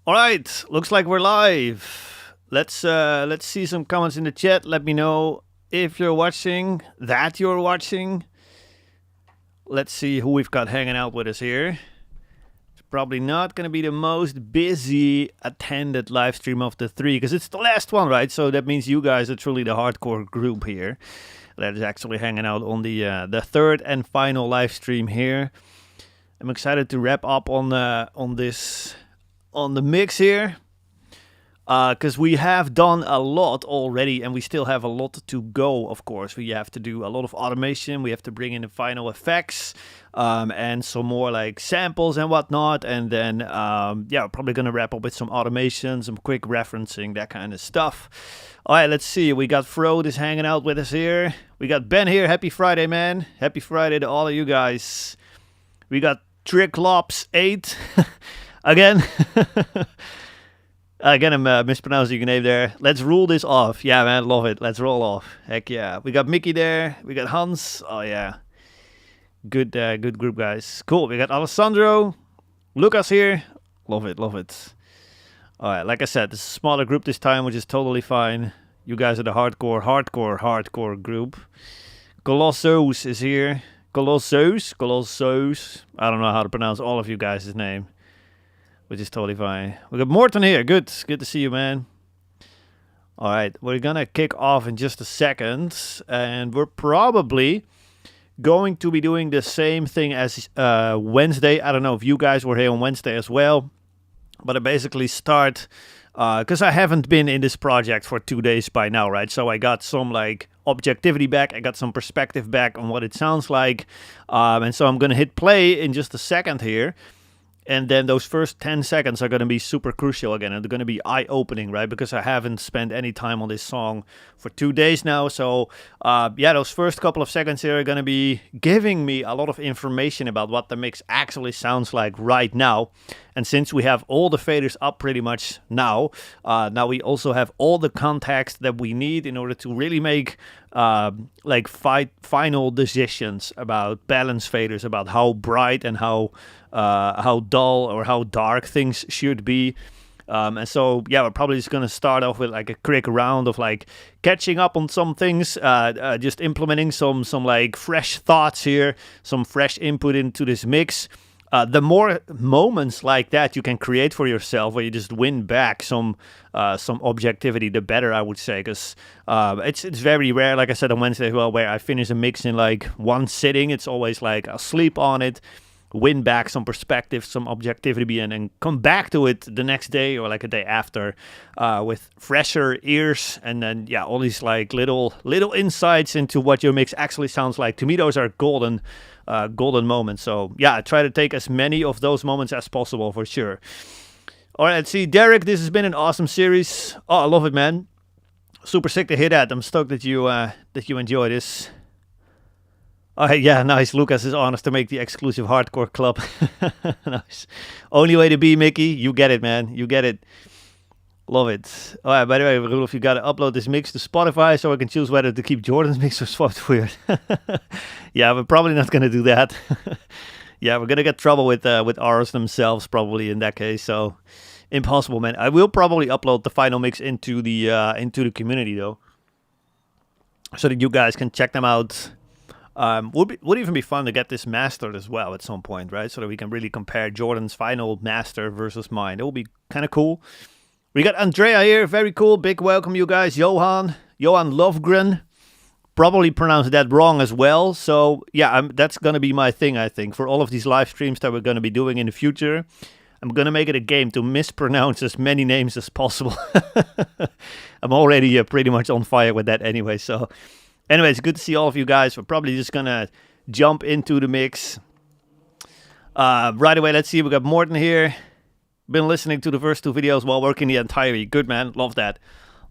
All right, looks like we're live. Let's see some comments in the chat. Let me know if you're watching, that you're watching. Let's see who we've got hanging out with us here. It's probably not going to be the most busy attended live stream of the three because it's the last one, right? So that means you guys are truly the hardcore group here that is actually hanging out on the third and final live stream here. I'm excited to wrap up on the mix here, because we have done a lot already and we still have a lot to go. Of course, we have to do a lot of automation, we have to bring in the final effects, and some more like samples and whatnot, and then we're probably gonna wrap up with some automation, some quick referencing, that kind of stuff. All right, let's see. We got Frode is hanging out with us here. We got Ben here. Happy Friday, man. Happy Friday to all of you guys. We got Tricklops 8 again. Again, I'm mispronouncing your name there. Let's rule this off. Yeah, man, love it. Let's roll off. Heck yeah. We got Mickey there. We got Hans. Oh, yeah. Good group, guys. Cool. We got Alessandro. Lucas here. Love it, love it. All right, like I said, this is a smaller group this time, which is totally fine. You guys are the hardcore group. Colossos is here. Colossos. I don't know how to pronounce all of you guys' name, which is totally fine. We got Morton here. Good to see you, man. All right, we're gonna kick off in just a second, and we're probably going to be doing the same thing as Wednesday. I don't know if you guys were here on Wednesday as well, but I basically start because I haven't been in this project for 2 days by now, right? So I got some like objectivity back, I got some perspective back on what it sounds like, and so I'm gonna hit play in just a second here. And then those first 10 seconds are going to be super crucial again. And they're going to be eye-opening, right? Because I haven't spent any time on this song for 2 days now. So, those first couple of seconds here are going to be giving me a lot of information about what the mix actually sounds like right now. And since we have all the faders up pretty much now we also have all the context that we need in order to really make final decisions about balance faders, about how bright and how dull or how dark things should be. And so, we're probably just going to start off with like a quick round of like catching up on some things, just implementing some like fresh thoughts here, some fresh input into this mix. The more moments like that you can create for yourself, where you just win back some objectivity, the better, I would say. Because it's very rare, like I said on Wednesday as well, where I finish a mix in like one sitting. It's always like I'll sleep on it, win back some perspective, some objectivity, and then come back to it the next day or like a day after with fresher ears, and then all these like little insights into what your mix actually sounds like. To me, those are golden moments. So I try to take as many of those moments as possible for sure. All right, let's see, Derek, this has been an awesome series. Oh, I love it, man. Super sick to hear that. I'm stoked that you enjoy this. Yeah, nice. Lucas is honest to make the exclusive hardcore club. Nice. Only way to be, Mickey. You get it, man. You get it. Love it. All right, by the way, Rudolph, you got to upload this mix to Spotify so I can choose whether to keep Jordan's mix or swap weird. Yeah, we're probably not going to do that. We're going to get trouble with ours themselves probably in that case. So impossible, man. I will probably upload the final mix into the community though, so that you guys can check them out. Would even be fun to get this mastered as well at some point, right? So that we can really compare Jordan's final master versus mine. It will be kind of cool. We got Andrea here, very cool. Big welcome, you guys. Johan Lovgren. Probably pronounced that wrong as well. So that's gonna be my thing, I think, for all of these live streams that we're gonna be doing in the future. I'm gonna make it a game to mispronounce as many names as possible. I'm already pretty much on fire with that anyway. So. Anyways, good to see all of you guys. We're probably just going to jump into the mix. Right away, let's see. We got Morton here. Been listening to the first 2 videos while working the entire week. Good, man. Love that.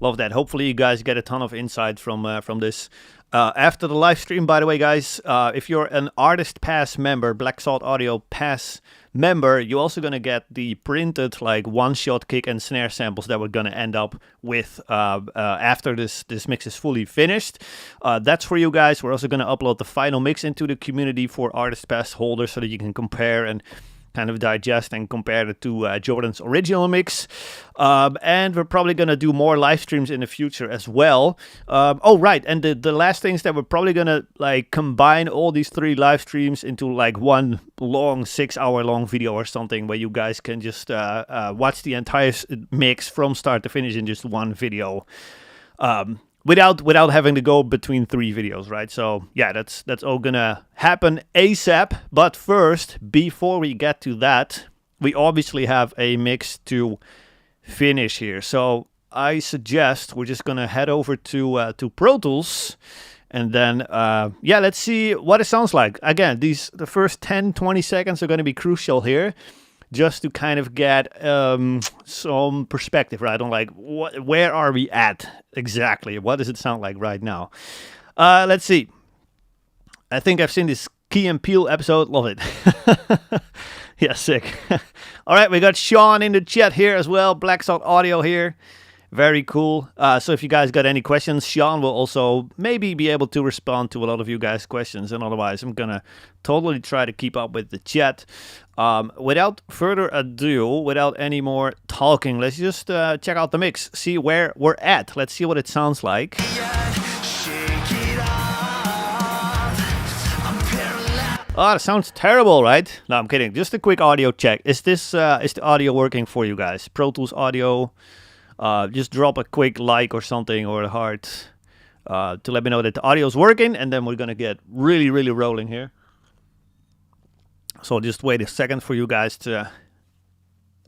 Hopefully you guys get a ton of insight from this. After the live stream, by the way, guys, if you're an Artist Pass member, Black Salt Audio Pass member, you're also going to get the printed like one-shot kick and snare samples that we're going to end up with after this mix is fully finished. That's for you guys. We're also going to upload the final mix into the community for Artist Pass holders so that you can compare and kind of digest and compare it to Jordan's original mix. And we're probably going to do more live streams in the future as well. Oh, right. And the last thing is that we're probably going to like combine all these 3 live streams into like one long 6-hour long video or something where you guys can just watch the entire mix from start to finish in just one video. Without having to go between 3 videos, right? So yeah, that's all gonna happen ASAP. But first, before we get to that, we obviously have a mix to finish here. So I suggest we're just gonna head over to Pro Tools, and then yeah, let's see what it sounds like. Again, the first 10-20 seconds are gonna be crucial here, just to kind of get some perspective, right, on like where are we at exactly? What does it sound like right now? Let's see. I think I've seen this Key and Peele episode. Love it. Yeah, sick. All right, we got Sean in the chat here as well. Black Salt Audio here. Very cool. So if you guys got any questions, Sean will also maybe be able to respond to a lot of you guys' questions. And otherwise, I'm going to totally try to keep up with the chat. Without further ado, without any more talking, let's just check out the mix, see where we're at. Let's see what it sounds like. Oh, that sounds terrible, right? No, I'm kidding. Just a quick audio check. Is the audio working for you guys? Pro Tools audio. Just drop a quick like or something or a heart to let me know that the audio is working, and then we're gonna get really rolling here. So just wait a second for you guys to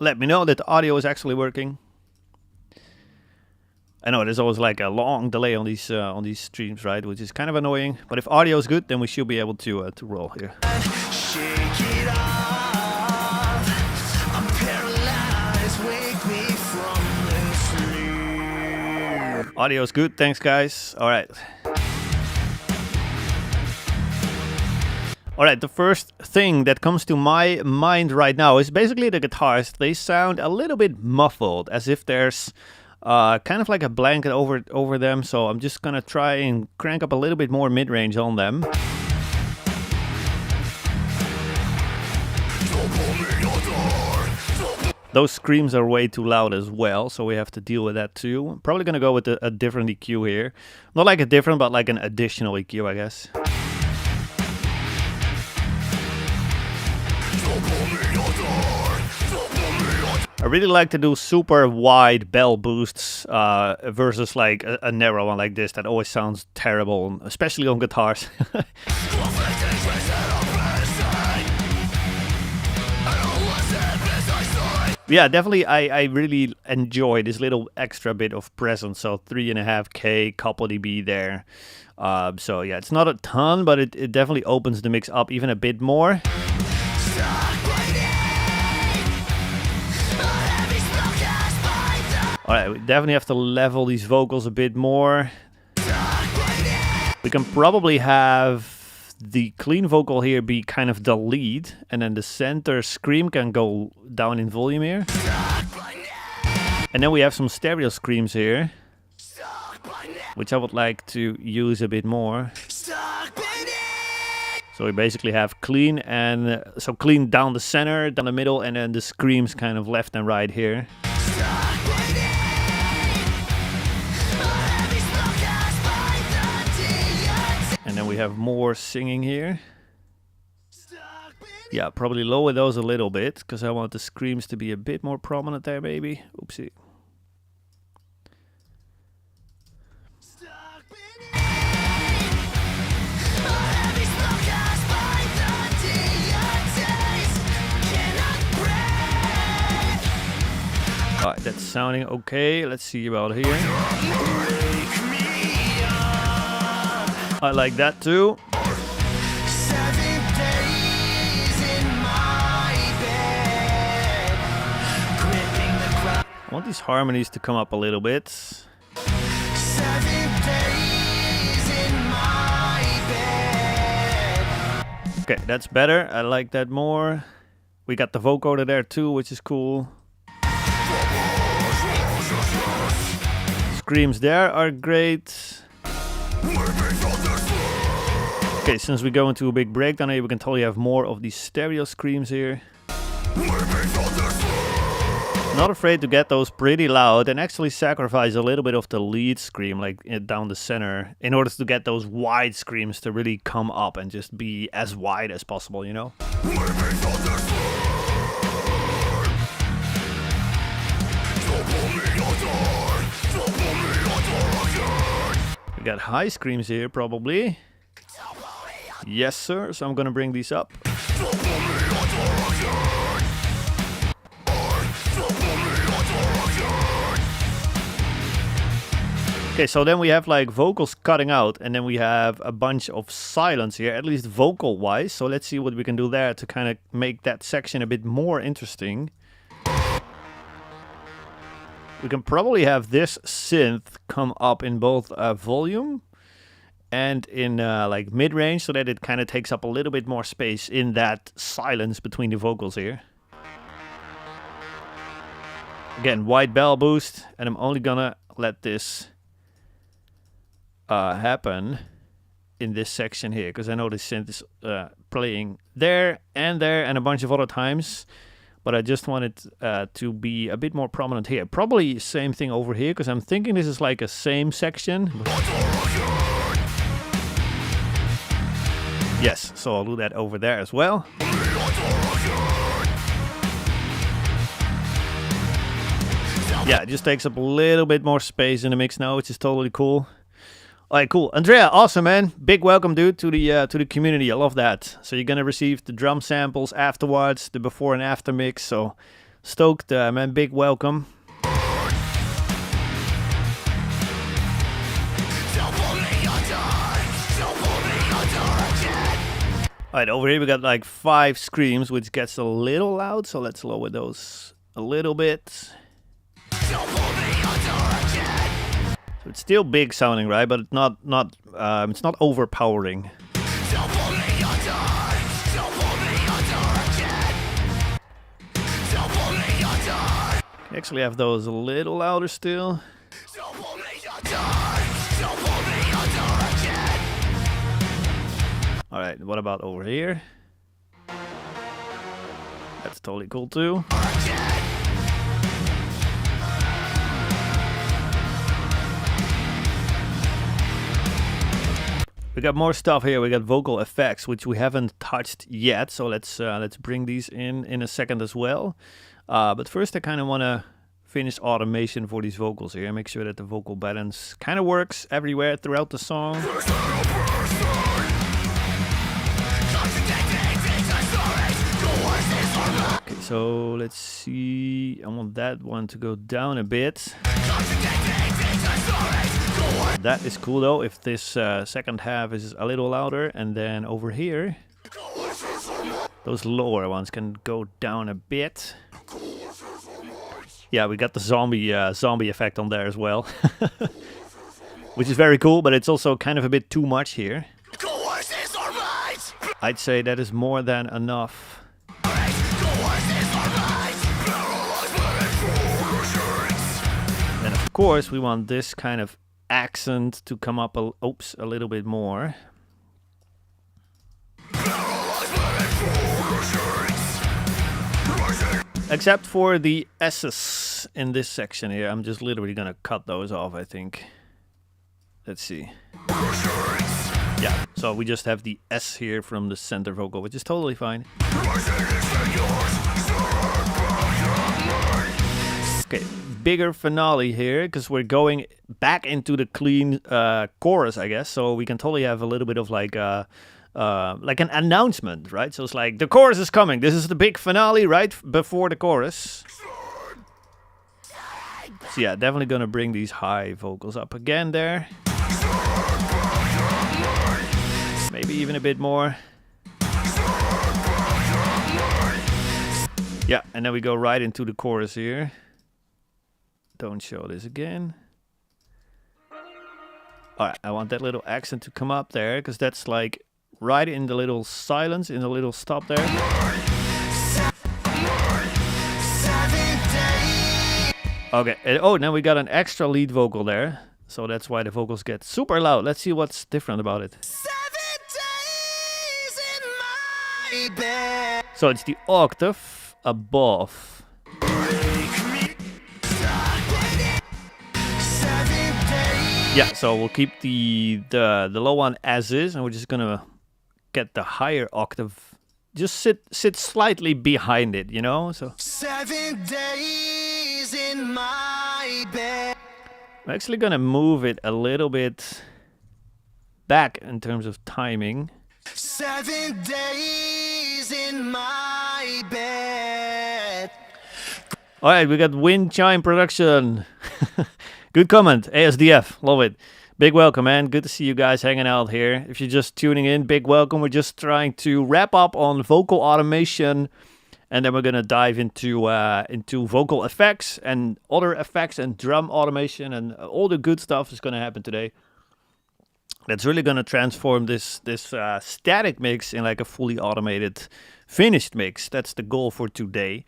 let me know that the audio is actually working. I know there's always like a long delay on these streams, right? Which is kind of annoying. But if audio is good, then we should be able to roll here. Audio is good, thanks guys. All right. All right, the first thing that comes to my mind right now is basically the guitars. They sound a little bit muffled, as if there's kind of like a blanket over them. So I'm just gonna try and crank up a little bit more mid-range on them. Those screams are way too loud as well, so we have to deal with that too. I'm probably gonna go with a different EQ here. Not like a different, but like an additional EQ, I guess. I really like to do super wide bell boosts versus like a narrow one like this. That always sounds terrible, especially on guitars. Yeah, definitely I really enjoy this little extra bit of presence. So 3.5K, couple dB there. So yeah, it's not a ton, but it definitely opens the mix up even a bit more. Alright, we definitely have to level these vocals a bit more. We can probably have the clean vocal here be kind of the lead, and then the center scream can go down in volume here. And then we have some stereo screams here, which I would like to use a bit more. So we basically have clean, and so clean down the center, down the middle, and then the screams kind of left and right here. And then we have more singing here. Yeah, probably lower those a little bit, because I want the screams to be a bit more prominent there, maybe. Oopsie. Alright, that's sounding okay. Let's see about here. I like that too. I want these harmonies to come up a little bit. Okay, that's better. I like that more. We got the vocoder there too, which is cool. Screams there are great. Okay, since we go into a big breakdown here, we can totally have more of these stereo screams here. Not afraid to get those pretty loud and actually sacrifice a little bit of the lead scream, like down the center, in order to get those wide screams to really come up and just be as wide as possible, you know? We got high screams here, probably. Yes, sir. So I'm gonna bring these up. Okay, so then we have like vocals cutting out, and then we have a bunch of silence here, at least vocal-wise. So let's see what we can do there to kind of make that section a bit more interesting. We can probably have this synth come up in both volume and in like mid-range, so that it kind of takes up a little bit more space in that silence between the vocals here. Again, wide bell boost, and I'm only gonna let this happen in this section here, because I know the synth is playing there and a bunch of other times, but I just want it to be a bit more prominent here. Probably same thing over here, because I'm thinking this is like a same section. Yes, so I'll do that over there as well. Yeah, it just takes up a little bit more space in the mix now, which is totally cool. Alright, cool. Andrea, awesome, man. Big welcome, dude, to the community. I love that. So you're gonna receive the drum samples afterwards, the before and after mix. So stoked, man. Big welcome. Alright, over here we got like 5 screams, which gets a little loud. So let's lower those a little bit. So it's still big sounding, right? But it's not overpowering. You actually have those a little louder still. All right, what about over here? That's totally cool too. We got more stuff here. We got vocal effects, which we haven't touched yet. So let's bring these in a second as well. But first, I kind of want to finish automation for these vocals here. Make sure that the vocal balance kind of works everywhere throughout the song. Okay, so let's see. I want that one to go down a bit. That is cool though, if this second half is a little louder. And then over here, those lower ones can go down a bit. Yeah, we got the zombie effect on there as well. Which is very cool, but it's also kind of a bit too much here. I'd say that is more than enough. And of course, we want this kind of accent to come up a little bit more. Except for the S's in this section here. I'm just literally gonna cut those off, I think. Let's see. Yeah, so we just have the S here from the center vocal, which is totally fine. Okay, bigger finale here, because we're going back into the clean chorus, I guess. So we can totally have a little bit of like an announcement, right? So it's like, the chorus is coming. This is the big finale, right? Before the chorus. So yeah, definitely gonna bring these high vocals up again there. Maybe even a bit more. Yeah, and then we go right into the chorus here. Don't show this again. Alright, I want that little accent to come up there, because that's like right in the little silence, in the little stop there. Okay, and oh, now we got an extra lead vocal there. So that's why the vocals get super loud. Let's see what's different about it. 7 days in my bed. So it's the octave. above. Yeah, so we'll keep the low one as is, and we're just gonna get the higher octave. Just sit slightly behind it, you know. So 7 days in my bed. I'm actually gonna move it a little bit back in terms of timing. 7 days in my bed. All right, we got Wind Chime Production. Good comment, ASDF, love it. Big welcome, man. Good to see you guys hanging out here. If you're just tuning in, big welcome. We're just trying to wrap up on vocal automation, and then we're gonna dive into vocal effects and other effects and drum automation, and all the good stuff is gonna happen today. That's really gonna transform this static mix in like a fully automated finished mix. That's the goal for today.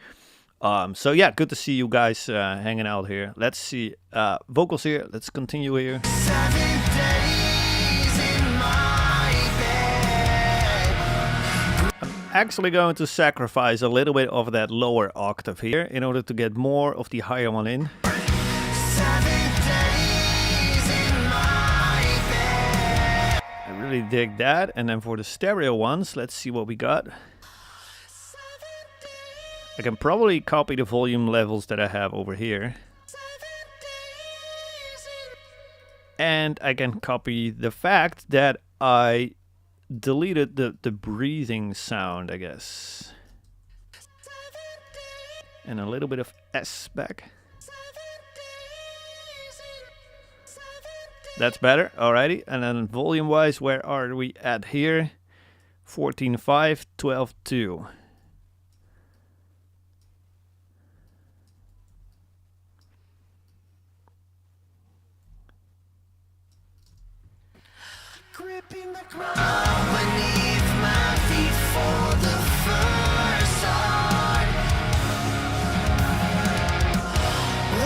So yeah, good to see you guys hanging out here. Let's see vocals here. Let's continue here. 7 days in my bed. I'm actually going to sacrifice a little bit of that lower octave here in order to get more of the higher one in. 7 days in my bed. I really dig that. And then for the stereo ones, let's see what we got. I can probably copy the volume levels that I have over here. And I can copy the fact that I deleted the breathing sound, I guess. And a little bit of S back. That's better, alrighty. And then volume wise, where are we at here? 14.5, 12.2. Gripping the ground beneath my feet for the first time.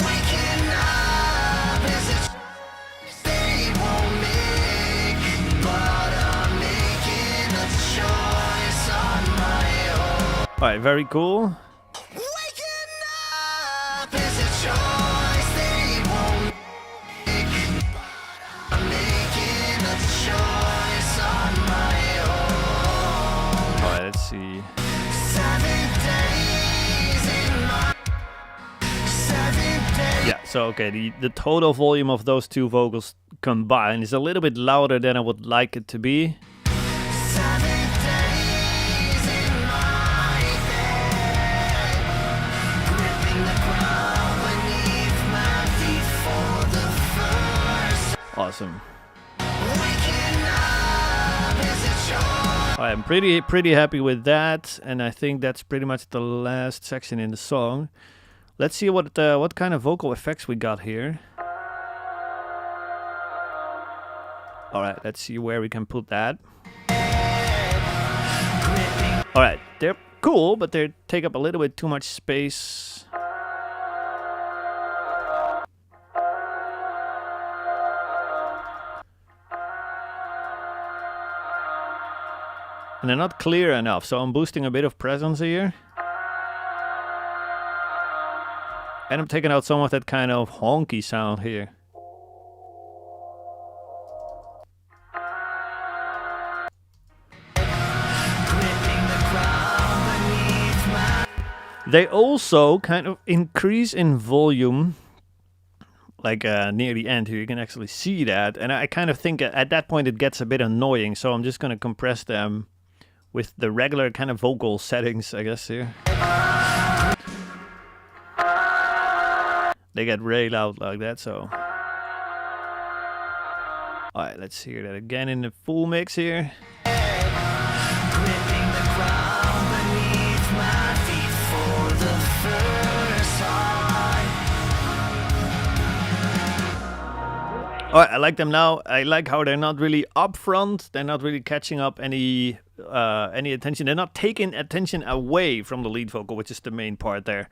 Waking up is a choice they won't make, but I'm making a choice on my own. Alright, very cool. Waking up is a choice they won't make, but I'm making a choice on my own. Alright, let's see. 7 days in my 7 days. Yeah, so okay, the total volume of those two vocals combined is a little bit louder than I would like it to be. 7 days in my bed. Gripping the ground beneath my feet for the first. Awesome. Waking up is a choice. I'm pretty happy with that, and I think that's pretty much the last section in the song. Let's see what kind of vocal effects we got here. All right, let's see where we can put that. All right, they're cool, but they take up a little bit too much space. And they're not clear enough, so I'm boosting a bit of presence here. And I'm taking out some of that kind of honky sound here. Gripping the ground beneath my. They also kind of increase in volume, like near the end here. You can actually see that. And I kind of think at that point it gets a bit annoying, so I'm just going to compress them with the regular kind of vocal settings, I guess, here. They get really loud like that, so. Alright, let's hear that again in the full mix here. Gripping the ground beneath my feet for the first time. Alright, I like them now. I like how they're not really up front. They're not really catching up any attention. They're not taking attention away from the lead vocal, which is the main part there.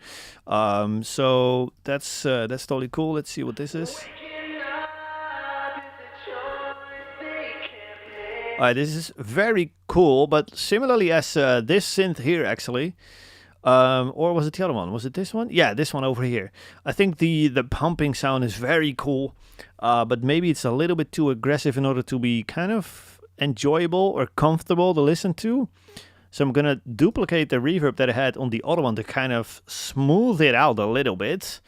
So that's totally cool. Let's see what this is. Alright, this is very cool, but similarly as this synth here actually, Or was it the other one? Was it this one? Yeah, this one over here. I think the pumping sound is very cool, but maybe it's a little bit too aggressive in order to be kind of enjoyable or comfortable to listen to. So I'm gonna duplicate the reverb that I had on the other one to kind of smooth it out a little bit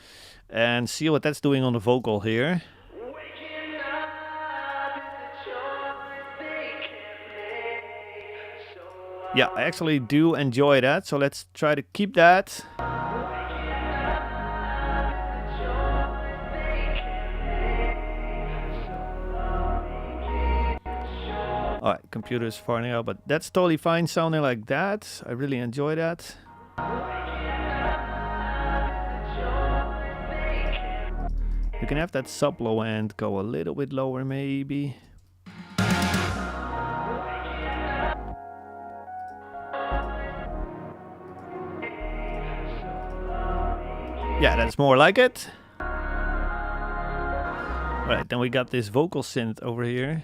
and see what that's doing on the vocal here. Yeah, I actually do enjoy that, so let's try to keep that. Alright, computer is farting out, but that's totally fine sounding like that. I really enjoy that. You can have that sub low end go a little bit lower maybe. Yeah, that's more like it. Right, then we got this vocal synth over here.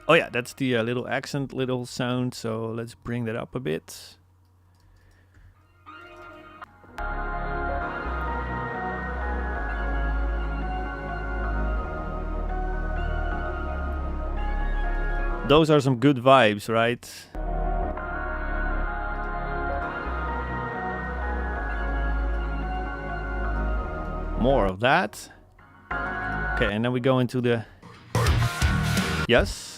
Oh yeah, that's the little accent, little sound, so let's bring that up a bit. Those are some good vibes, right? More of that. Okay, and then we go into the... Yes?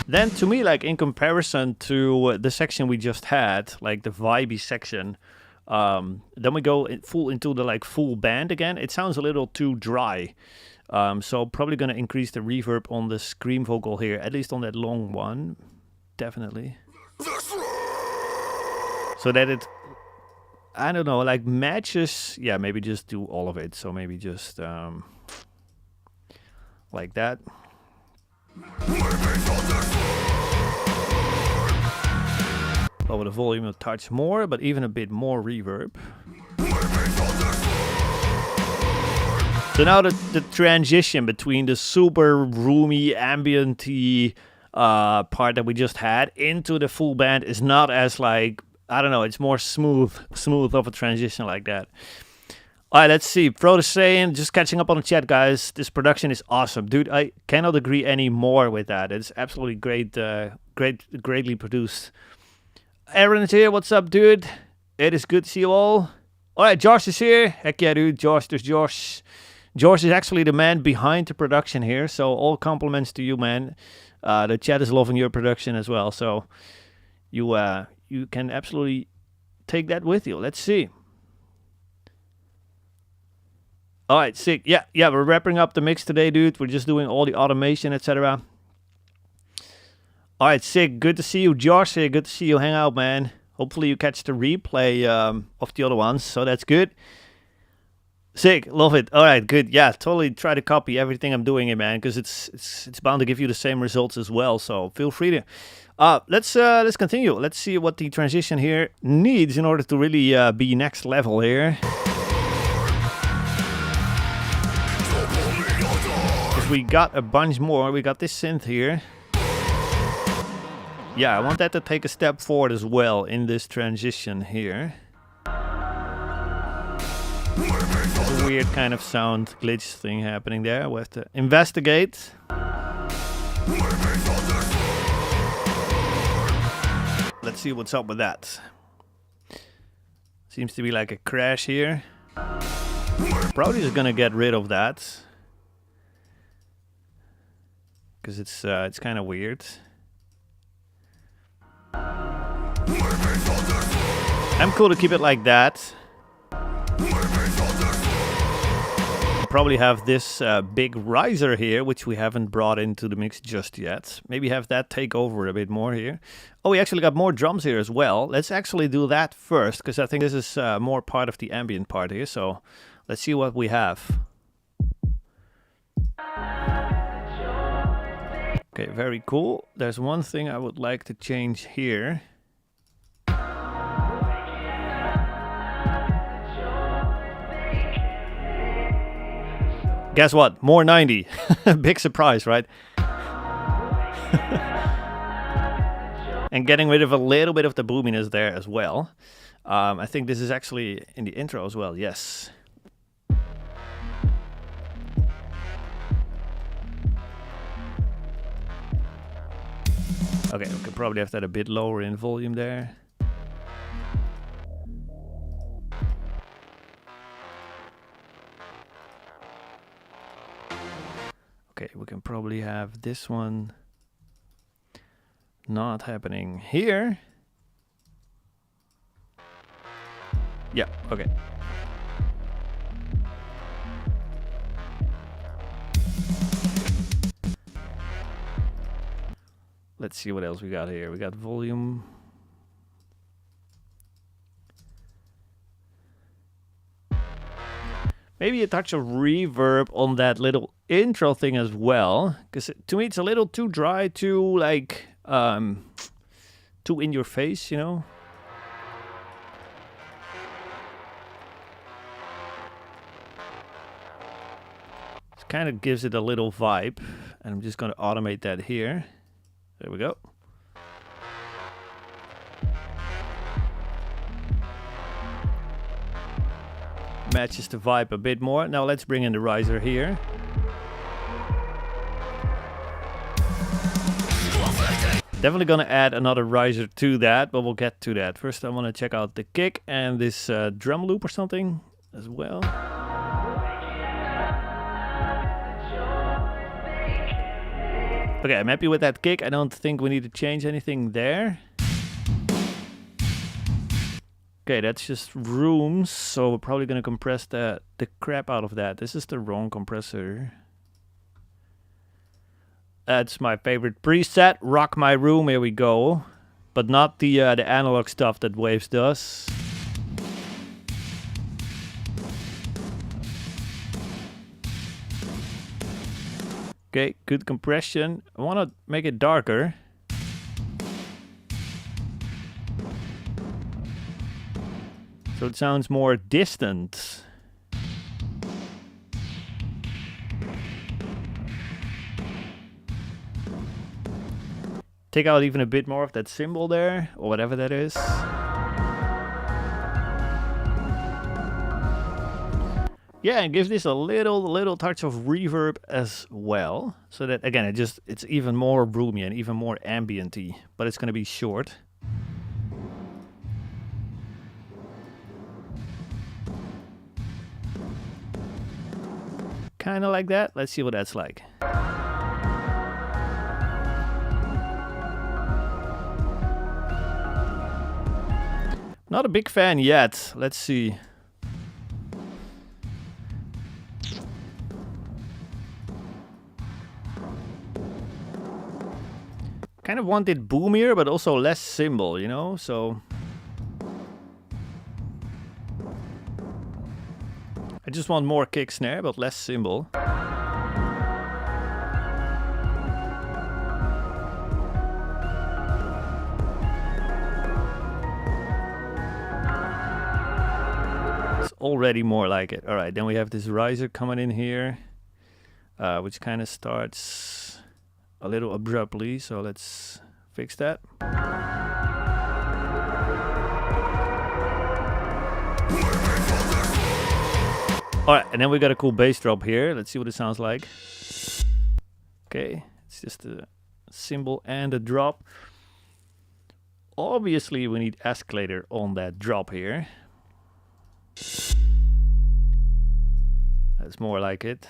Then to me, like in comparison to the section we just had, like the vibey section, then we go into the like full band again. It sounds a little too dry. So probably gonna increase the reverb on the scream vocal here, at least on that long one. Definitely. So that it, I don't know, like matches. Yeah, maybe just do all of it. So maybe just like that. Lower the volume a touch more, but even a bit more reverb. So now the transition between the super roomy, ambient-y part that we just had into the full band is not as like, I don't know, it's more smooth of a transition like that. Alright, let's see. Frodo saying, just catching up on the chat, guys. This production is awesome. Dude, I cannot agree any more with that. It's absolutely great, greatly produced. Aaron is here. What's up, dude? It is good to see you all. Alright, Josh is here. Heck yeah, dude. Josh, there's Josh. Josh is actually the man behind the production here. So all compliments to you, man. The chat is loving your production as well. So you can absolutely take that with you. Let's see. All right, sick. Yeah, we're wrapping up the mix today, dude. We're just doing all the automation, etc. All right, sick. Good to see you, Josh. Hey, good to see you hang out, man. Hopefully you catch the replay of the other ones, so that's good. Sick, love it. All right, good. Yeah, totally try to copy everything I'm doing here, man, because it's bound to give you the same results as well. So feel free to. Let's continue. Let's see what the transition here needs in order to really be next level here. We got a bunch more. We got this synth here. Yeah, I want that to take a step forward as well in this transition here. There's a weird kind of sound glitch thing happening there. We have to investigate. Let's see what's up with that. Seems to be like a crash here. Probably just gonna get rid of that. Because it's kind of weird. I'm cool to keep it like that. Probably have this big riser here, which we haven't brought into the mix just yet. Maybe have that take over a bit more here. Oh, we actually got more drums here as well. Let's actually do that first, because I think this is more part of the ambient part here. So let's see what we have. Okay, very cool. There's one thing I would like to change here. Guess what? More 90. Big surprise, right? And getting rid of a little bit of the boominess there as well. I think this is actually in the intro as well, yes. Okay, we could probably have that a bit lower in volume there. Okay, we can probably have this one not happening here. Yeah, okay. Let's see what else we got here. We got volume. Maybe a touch of reverb on that little intro thing as well. Because to me it's a little too dry, too like, too in your face, you know? It kind of gives it a little vibe. And I'm just going to automate that here. There we go. Matches the vibe a bit more. Now let's bring in the riser here. Definitely gonna add another riser to that, but we'll get to that. First I want to check out the kick and this drum loop or something as well. Okay, I'm happy with that kick. I don't think we need to change anything there. Okay, that's just rooms, so we're probably gonna compress the crap out of that. This is the wrong compressor. That's my favorite preset, Rock My Room, here we go. But not the analog stuff that Waves does. Okay, good compression. I want to make it darker. So it sounds more distant. Take out even a bit more of that cymbal there, or whatever that is. Yeah, and give this a little touch of reverb as well. So that, again, it's even more roomy and even more ambient-y, but it's going to be short. Kind of like that. Let's see what that's like. Not a big fan yet. Let's see. Kind of want it boomier, but also less cymbal, you know? So I just want more kick snare, but less cymbal. It's already more like it. All right, then we have this riser coming in here, which kind of starts a little abruptly, so let's fix that. Alright, and then we got a cool bass drop here. Let's see what it sounds like. Okay, it's just a cymbal and a drop. Obviously, we need escalator on that drop here. That's more like it.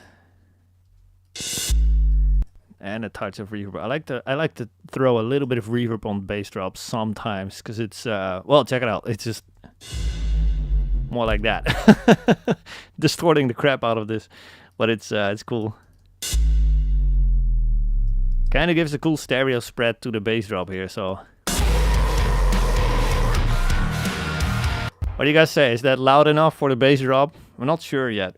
And a touch of reverb. I like to throw a little bit of reverb on bass drops sometimes, because it's well, check it out. It's just more like that, distorting the crap out of this, but it's cool. Kind of gives a cool stereo spread to the bass drop here. So, what do you guys say? Is that loud enough for the bass drop? I'm not sure yet.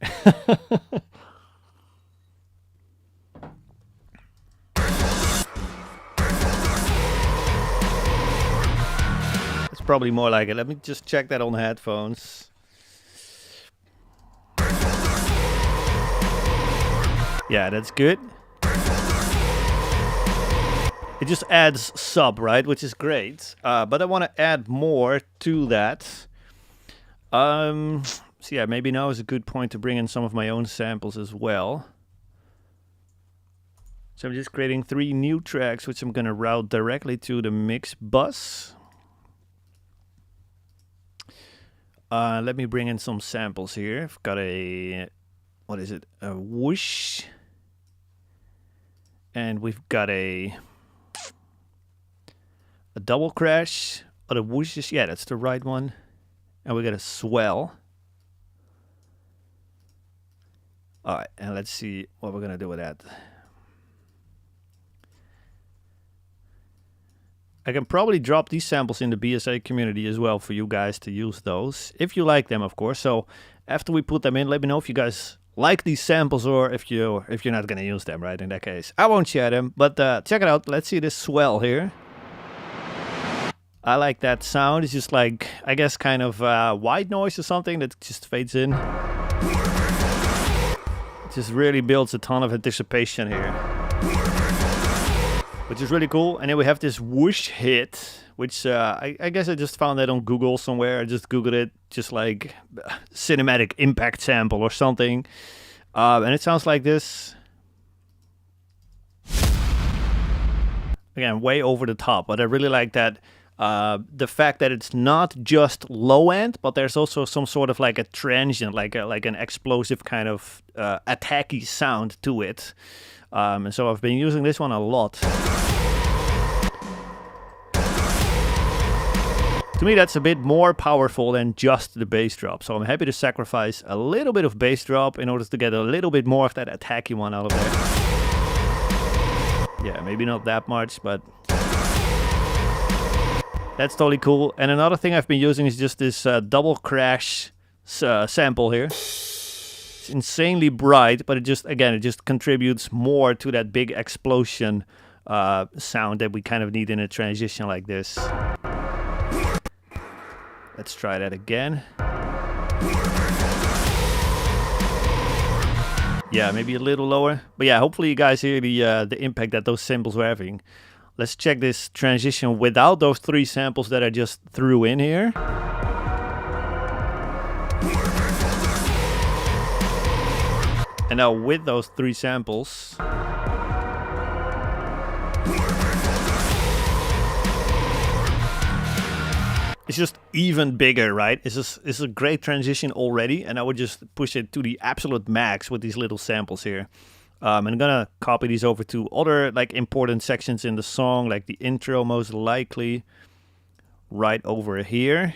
Probably more like it. Let me just check that on headphones. Yeah, that's good. It just adds sub, right? Which is great. But I want to add more to that. So yeah, maybe now is a good point to bring in some of my own samples as well. So I'm just creating 3 new tracks, which I'm going to route directly to the mix bus. Let me bring in some samples here. I've got a, what is it? A whoosh. And we've got a double crash. Oh, the whoosh is, yeah, that's the right one. And we got a swell. All right, and let's see what we're going to do with that. I can probably drop these samples in the BSA community as well for you guys to use those, if you like them, of course. So after we put them in, let me know if you guys like these samples or if you're not going to use them, right? In that case, I won't share them, but check it out. Let's see this swell here. I like that sound. It's just like, I guess, kind of white noise or something that just fades in. It just really builds a ton of anticipation here, which is really cool. And then we have this whoosh hit, which I guess I just found that on Google somewhere. I just Googled it, just like cinematic impact sample or something. And it sounds like this. Again, way over the top, but I really like that. The fact that it's not just low end, but there's also some sort of like a transient, like an explosive kind of attacky sound to it. And so I've been using this one a lot. To me, that's a bit more powerful than just the bass drop. So I'm happy to sacrifice a little bit of bass drop in order to get a little bit more of that attacky one out of there. Yeah, maybe not that much, but that's totally cool. And another thing I've been using is just this double crash sample here. It's insanely bright, but it just contributes more to that big explosion sound that we kind of need in a transition like this. Let's try that again. Yeah, maybe a little lower. But yeah, hopefully you guys hear the impact that those samples were having. Let's check this transition without those 3 samples that I just threw in here. And now with those 3 samples, it's just even bigger, right? It's a great transition already, and I would just push it to the absolute max with these little samples here. I'm gonna copy these over to other like important sections in the song, like the intro most likely, right over here.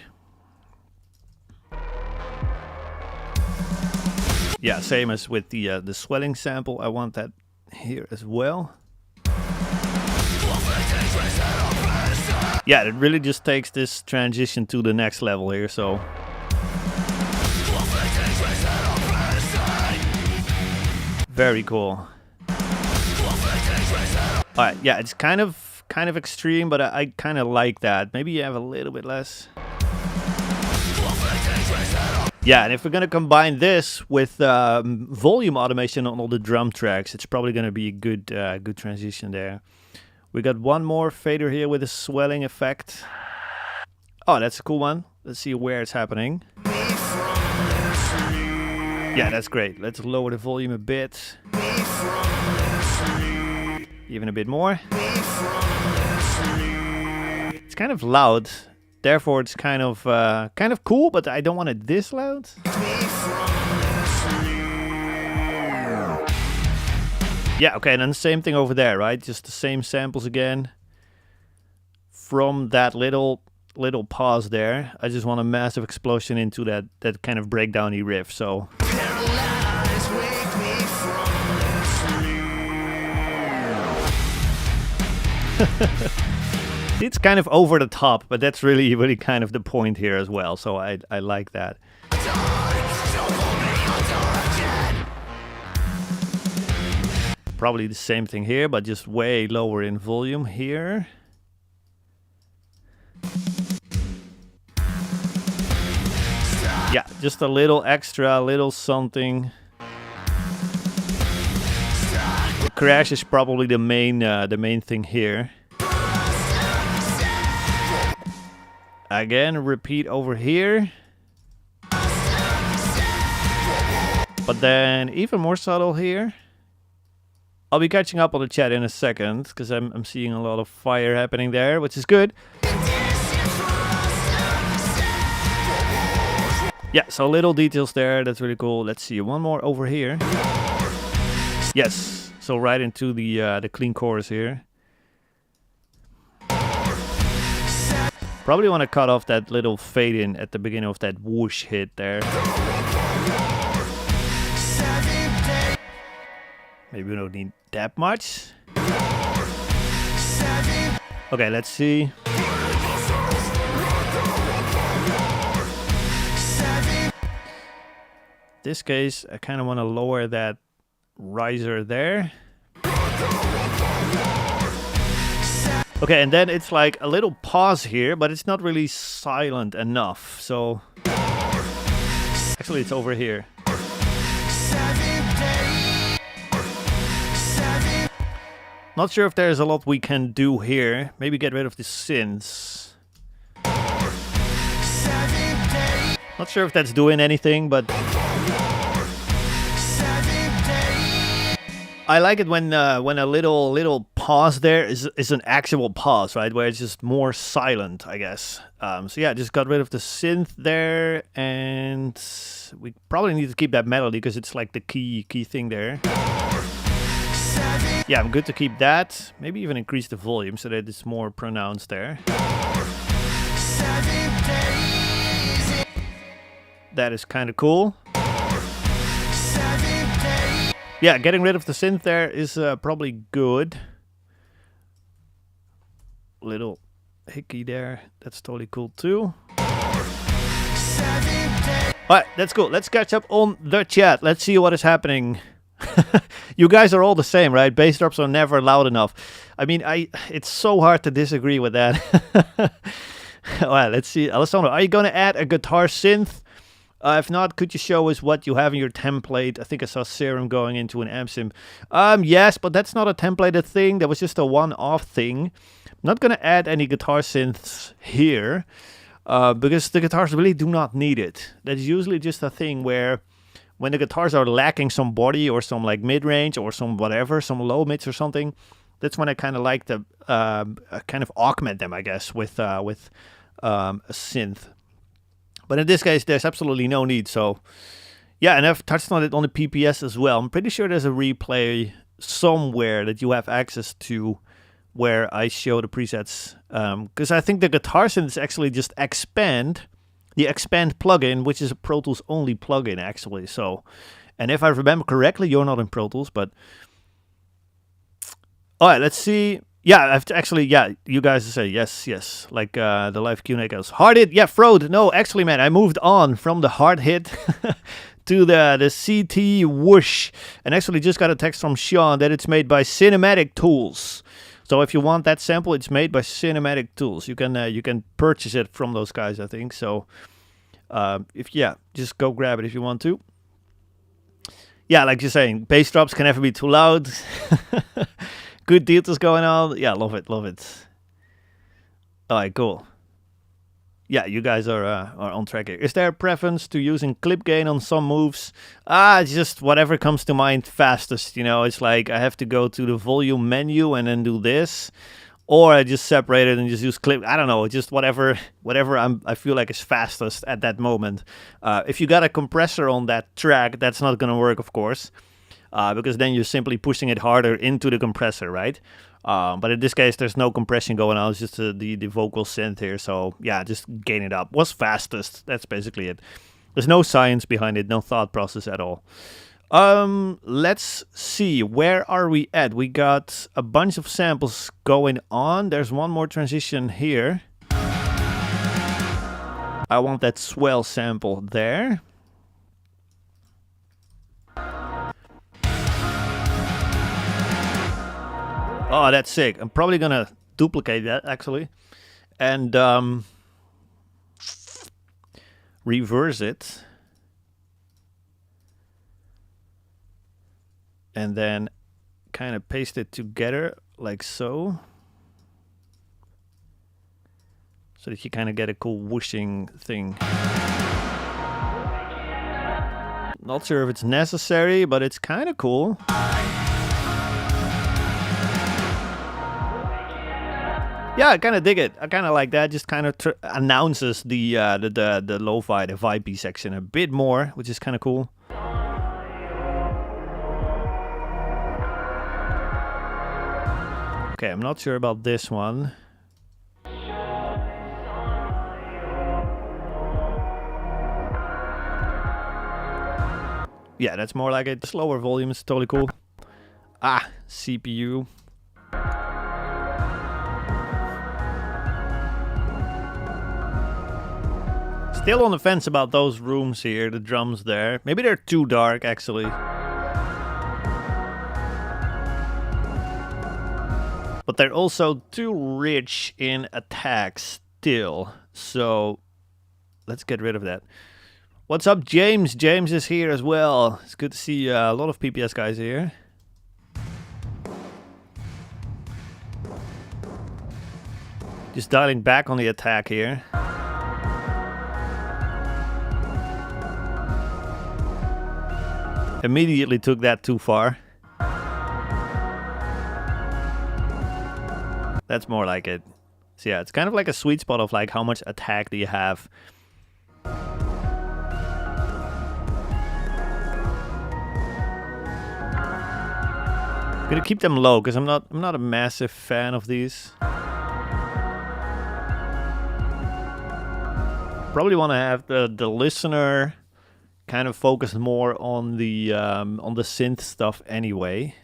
Yeah, same as with the swelling sample. I want that here as well. Yeah, it really just takes this transition to the next level here, so. Very cool. Alright, yeah, it's kind of extreme, but I kind of like that. Maybe you have a little bit less. Yeah, and if we're gonna combine this with volume automation on all the drum tracks, it's probably gonna be a good transition there. We got one more fader here with a swelling effect. Oh, that's a cool one. Let's see where it's happening. Yeah, that's great. Let's lower the volume a bit. Even a bit more. It's kind of loud. Therefore, it's kind of cool, but I don't want it this loud. Yeah, okay, and then the same thing over there, right? Just the same samples again. From that little pause there, I just want a massive explosion into that kind of breakdowny riff, so. It's kind of over the top, but that's really kind of the point here as well, so I like that. Probably the same thing here, but just way lower in volume here. Yeah, just a little extra, a little something. crash is probably the main thing here. Again, repeat over here. But then even more subtle here. I'll be catching up on the chat in a second because I'm seeing a lot of fire happening there, which is good. Yeah, so little details there. That's really cool. Let's see one more over here. Yes, so right into the clean chorus here. Probably want to cut off that little fade in at the beginning of that whoosh hit there. Maybe we don't need that much. Okay, let's see. This case, I kind of want to lower that riser there. Okay, and then it's like a little pause here, but it's not really silent enough. So actually it's over here. Not sure if there's a lot we can do here. Maybe get rid of the synths. Not sure if that's doing anything, but I like it when a little pause there is an actual pause, right? Where it's just more silent, I guess. So yeah, just got rid of the synth there, and we probably need to keep that melody because it's like the key thing there. Yeah, I'm good to keep that. Maybe even increase the volume so that it's more pronounced there. That is kind of cool. Yeah, getting rid of the synth there is probably good. Little hickey there. That's totally cool too. Alright, that's cool. Let's catch up on the chat. Let's see what is happening. You guys are all the same, right? Bass drops are never loud enough. I mean, it's so hard to disagree with that. Alright, let's see. Alessandro, are you going to add a guitar synth? If not, could you show us what you have in your template? I think I saw Serum going into an amp sim. Yes, but that's not a templated thing. That was just a one-off thing. I'm not going to add any guitar synths here because the guitars really do not need it. That's usually just a thing where when the guitars are lacking some body or some like mid-range or some whatever, some low mids or something, that's when I kind of like to kind of augment them, I guess, with a synth. But in this case, there's absolutely no need. So, yeah, and I've touched on it on the PPS as well. I'm pretty sure there's a replay somewhere that you have access to where I show the presets. Because I think the guitar synths actually just expand the Expand plugin, which is a Pro Tools only plugin, actually. So, and if I remember correctly, you're not in Pro Tools, but... All right, let's see... Yeah, you guys say yes. Like the live Q&A goes, hard hit, yeah, Frode. No, actually, man, I moved on from the hard hit to the CT whoosh, and actually just got a text from Sean that it's made by Cinematic Tools. So if you want that sample, it's made by Cinematic Tools. You can purchase it from those guys, I think. So just go grab it if you want to. Yeah, like you're saying, bass drops can never be too loud. Good details going on. Yeah, love it. All right, cool. Yeah, you guys are on track here. Is there a preference to using clip gain on some moves? Just whatever comes to mind fastest. You know, it's like I have to go to the volume menu and then do this, or I just separate it and just use clip. I don't know, just whatever I feel like is fastest at that moment. If you got a compressor on that track, that's not gonna work, of course. Because then you're simply pushing it harder into the compressor, right? But in this case, there's no compression going on. It's just the vocal synth here. So yeah, just gain it up. What's fastest? That's basically it. There's no science behind it, no thought process at all. Let's see. Where are we at? We got a bunch of samples going on. There's one more transition here. I want that swell sample there. Oh, that's sick. I'm probably going to duplicate that, actually. And reverse it. And then kind of paste it together like so. So that you kind of get a cool whooshing thing. Not sure if it's necessary, but it's kind of cool. Yeah, I kind of dig it. I kind of like that. Just kind of announces the lo-fi, the vibe section a bit more, which is kind of cool. Okay, I'm not sure about this one. Yeah, that's more like it. Slower volume is totally cool. Ah, CPU. Still on the fence about those rooms here, the drums there. Maybe they're too dark, actually. But they're also too rich in attack still. So let's get rid of that. What's up, James? James is here as well. It's good to see a lot of PPS guys here. Just dialing back on the attack here. Immediately took that too far. That's more like it. So yeah, it's kind of like a sweet spot of like how much attack do you have. I'm gonna keep them low because I'm not a massive fan of these. Probably want to have the listener kind of focus more on the synth stuff anyway.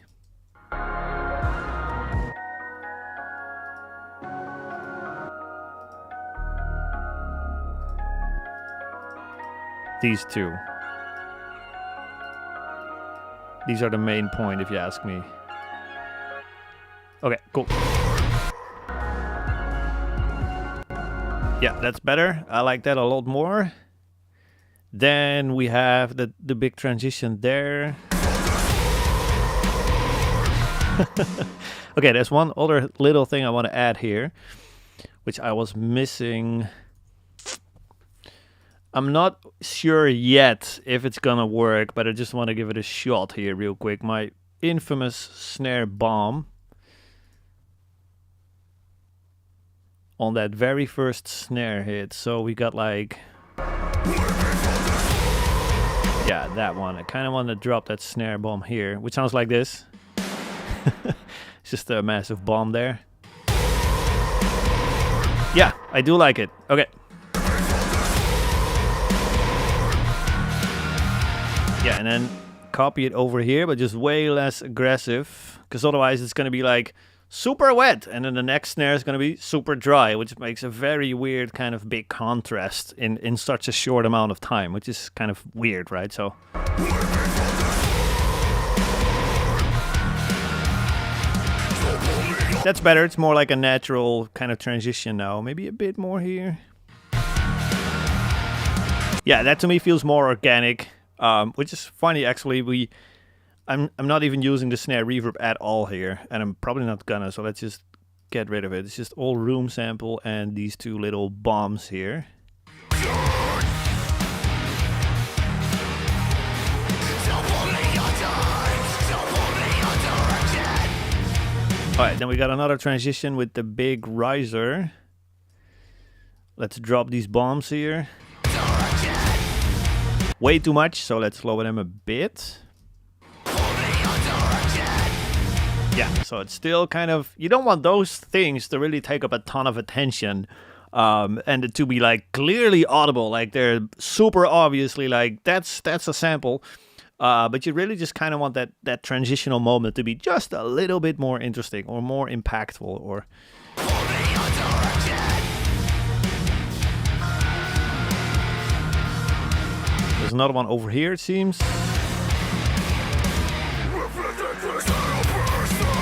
These two. These are the main point, if you ask me. Okay, cool. Yeah, that's better. I like that a lot more. Then we have the big transition there. Okay, there's one other little thing I want to add here, which I was missing. I'm not sure yet if it's gonna work, but I just want to give it a shot here real quick. My infamous snare bomb on that very first snare hit. So we got like... Yeah, that one. I kind of want to drop that snare bomb here, which sounds like this. It's just a massive bomb there. Yeah, I do like it. Okay. Yeah, and then copy it over here, but just way less aggressive, because otherwise it's going to be like super wet, and then the next snare is going to be super dry, which makes a very weird kind of big contrast in such a short amount of time, which is kind of weird, right? So that's better. It's more like a natural kind of transition now. Maybe a bit more here. Yeah, that to me feels more organic, which is funny actually. I'm not even using the snare reverb at all here, and I'm probably not gonna, so let's just get rid of it. It's just all room sample and these two little bombs here. Alright, then we got another transition with the big riser. Let's drop these bombs here. Way too much, so let's lower them a bit. Yeah, so it's still kind of, you don't want those things to really take up a ton of attention, and to be like clearly audible, like they're super obviously like that's a sample, but you really just kind of want that transitional moment to be just a little bit more interesting or more impactful. Or there's another one over here, it seems.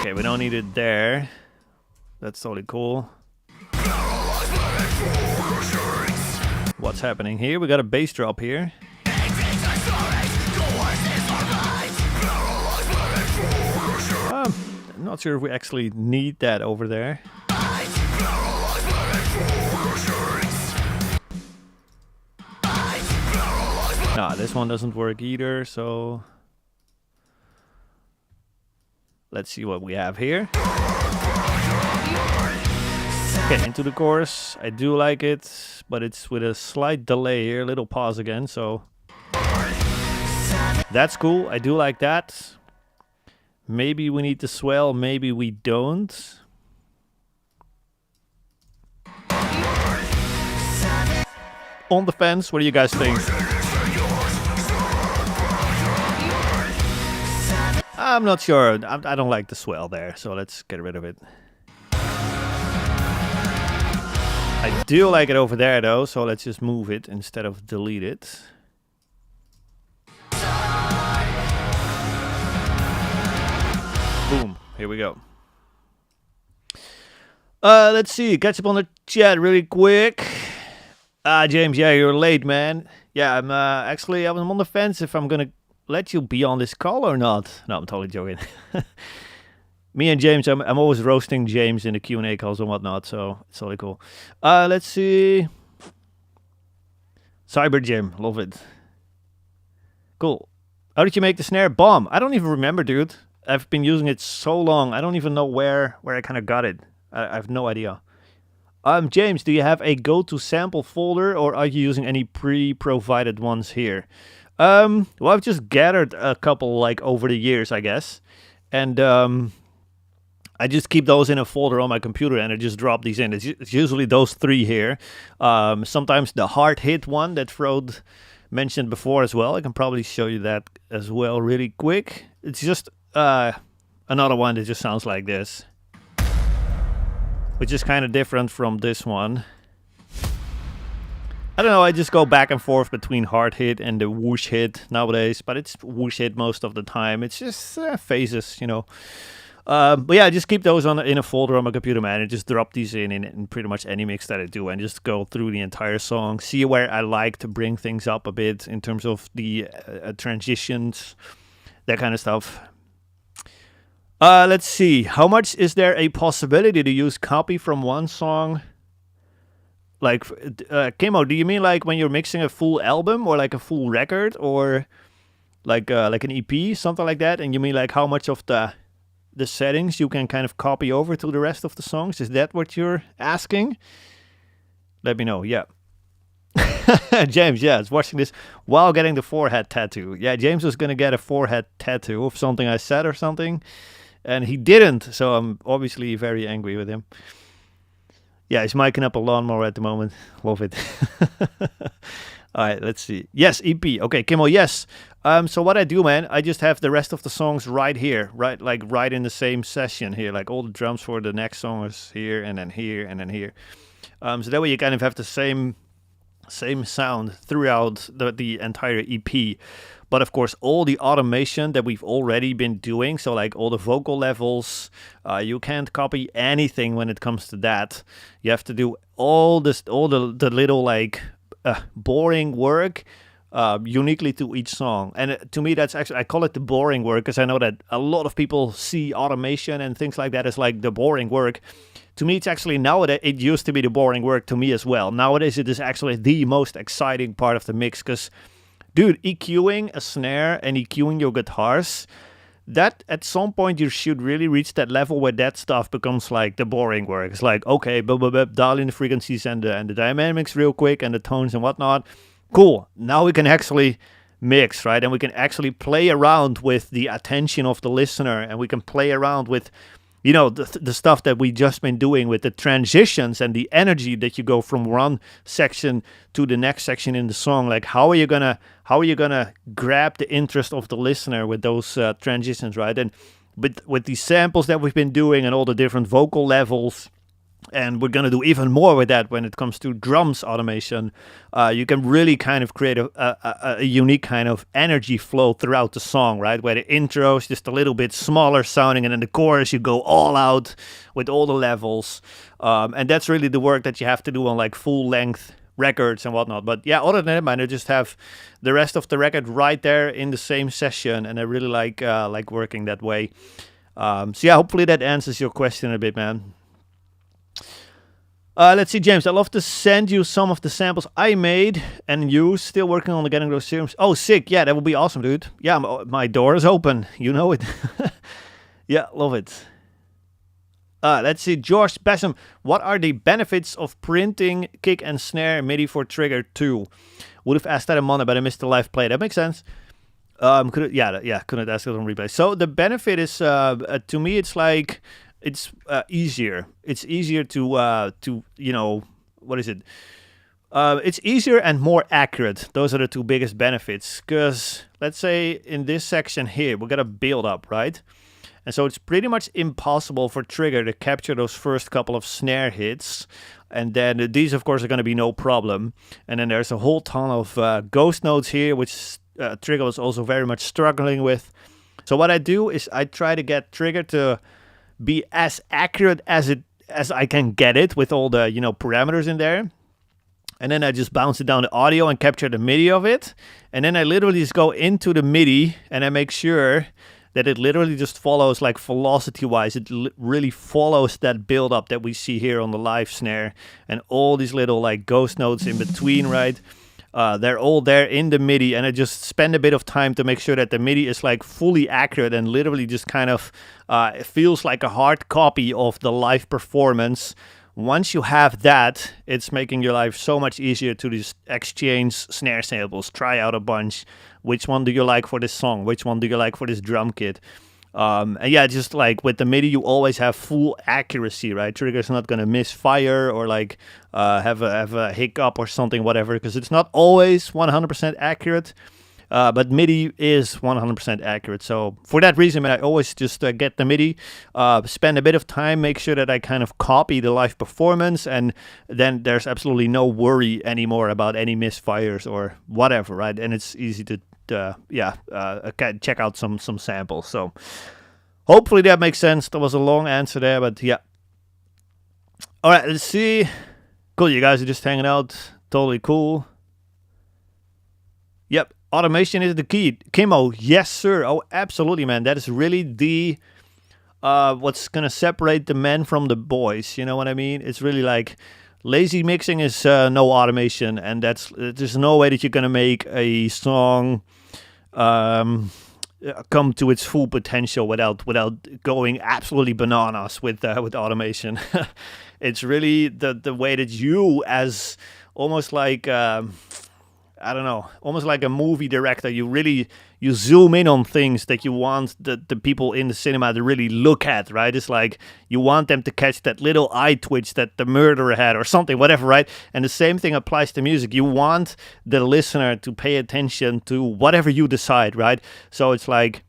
Okay, we don't need it there. That's totally cool. What's happening here? We got a bass drop here. Not sure if we actually need that over there. Nah, this one doesn't work either, so let's see what we have here. Okay, into the chorus. I do like it, but it's with a slight delay here, a little pause again, so that's cool. I do like that. Maybe we need to swell, maybe we don't. On the fence, what do you guys think? I'm not sure. I don't like the swell there, so let's get rid of it. I do like it over there though, so let's just move it instead of delete it. Boom, here we go. Let's see, catch up on the chat really quick. James, yeah, you're late, man. Yeah, I'm I'm on the fence if I'm gonna let you be on this call or not. No, I'm totally joking. Me and James, I'm always roasting James in the Q&A calls and whatnot, so it's totally cool. Let's see. Cyber Jim, love it. Cool. How did you make the snare? Bomb. I don't even remember, dude. I've been using it so long. I don't even know where I kind of got it. I have no idea. James, do you have a go-to sample folder, or are you using any pre-provided ones here? Well, I've just gathered a couple like over the years, I guess, and I just keep those in a folder on my computer, and I just drop these in. It's usually those three here. Sometimes the hard hit one that Frode mentioned before as well. I can probably show you that as well really quick. It's just another one that just sounds like this, which is kind of different from this one. I don't know, I just go back and forth between hard hit and the whoosh hit nowadays, but it's whoosh hit most of the time. It's just phases, you know. But yeah, I just keep those in a folder on my computer, man, and just drop these in pretty much any mix that I do, and just go through the entire song, see where I like to bring things up a bit in terms of the transitions, that kind of stuff. Let's see, how much is there a possibility to use copy from one song? Like, Kimo, do you mean like when you're mixing a full album or like a full record, or like an EP, something like that? And you mean like how much of the settings you can kind of copy over to the rest of the songs? Is that what you're asking? Let me know, yeah. James, yeah, is watching this while getting the forehead tattoo. Yeah, James was going to get a forehead tattoo of something I said or something, and he didn't, so I'm obviously very angry with him. Yeah, he's miking up a lawnmower at the moment. Love it. All right, let's see. Yes, EP. Okay, Kimmel, yes. So what I do, man, I just have the rest of the songs right here, right in the same session here. Like all the drums for the next song is here, and then here, and then here. So that way you kind of have the same sound throughout the entire EP. But of course, all the automation that we've already been doing, so like all the vocal levels, you can't copy anything when it comes to that. You have to do all the little like boring work uniquely to each song. And to me, that's actually, I call it the boring work because I know that a lot of people see automation and things like that as like the boring work. To me, it's actually nowadays, it used to be the boring work to me as well. Nowadays, it is actually the most exciting part of the mix because, dude, EQing a snare and EQing your guitars, that at some point you should really reach that level where that stuff becomes like the boring work. It's like, okay, dial in the frequencies and the dynamics real quick and the tones and whatnot. Cool. Now we can actually mix, right? And we can actually play around with the attention of the listener, and we can play around with, you know, the stuff that we just been doing with the transitions and the energy that you go from one section to the next section in the song. Like, how are you gonna grab the interest of the listener with those transitions, right? And with these samples that we've been doing and all the different vocal levels, and we're gonna do even more with that when it comes to drums automation, you can really kind of create a unique kind of energy flow throughout the song, right? Where the intro is just a little bit smaller sounding, and then the chorus you go all out with all the levels, and that's really the work that you have to do on like full length records and whatnot. But yeah, other than that, man, I just have the rest of the record right there in the same session, and I really like working that way. So yeah, hopefully that answers your question a bit, man. Let's see, James. I'd love to send you some of the samples I made and use. Still working on getting those serums. Oh, sick. Yeah, that would be awesome, dude. Yeah, my door is open. You know it. Yeah, love it. Let's see, George Bessam. What are the benefits of printing kick and snare MIDI for Trigger 2? Would have asked that on Monday, but I missed the live play. That makes sense. Couldn't ask it on replay. So the benefit is, to me, it's like it's easier. It's easier to what is it? It's easier and more accurate. Those are the two biggest benefits. Because let's say in this section here, we got a build up, right? And so it's pretty much impossible for Trigger to capture those first couple of snare hits. And then these, of course, are going to be no problem. And then there's a whole ton of ghost notes here, which Trigger was also very much struggling with. So what I do is I try to get Trigger to be as accurate as I can get it with all the parameters in there. And then I just bounce it down the audio and capture the MIDI of it. And then I literally just go into the MIDI and I make sure that it literally just follows, like velocity-wise, it really follows that build-up that we see here on the live snare. And all these little like ghost notes in between, right? They're all there in the MIDI, and I just spend a bit of time to make sure that the MIDI is like fully accurate and literally just kind of it feels like a hard copy of the live performance. Once you have that, it's making your life so much easier to just exchange snare samples, try out a bunch. Which one do you like for this song? Which one do you like for this drum kit? And yeah, just like with the MIDI, you always have full accuracy, right? Trigger's not going to misfire or like have a hiccup or something, whatever, because it's not always 100% accurate. But MIDI is 100% accurate. So for that reason, I always just get the MIDI, spend a bit of time, make sure that I kind of copy the live performance, and then there's absolutely no worry anymore about any misfires or whatever, right? And it's easy to check out some samples. So hopefully that makes sense. That was a long answer there, but yeah. All right, let's see. Cool, you guys are just hanging out. Totally cool. Yep. Automation is the key. Kimmo, yes, sir. Oh, absolutely, man. That is really the what's gonna separate the men from the boys. You know what I mean? It's really like lazy mixing is no automation, and there's no way that you're gonna make a song come to its full potential without going absolutely bananas with automation. It's really the way that you, as almost like I don't know, almost like a movie director, you zoom in on things that you want the people in the cinema to really look at, right? It's like you want them to catch that little eye twitch that the murderer had or something, whatever, right? And the same thing applies to music. You want the listener to pay attention to whatever you decide, right? So it's like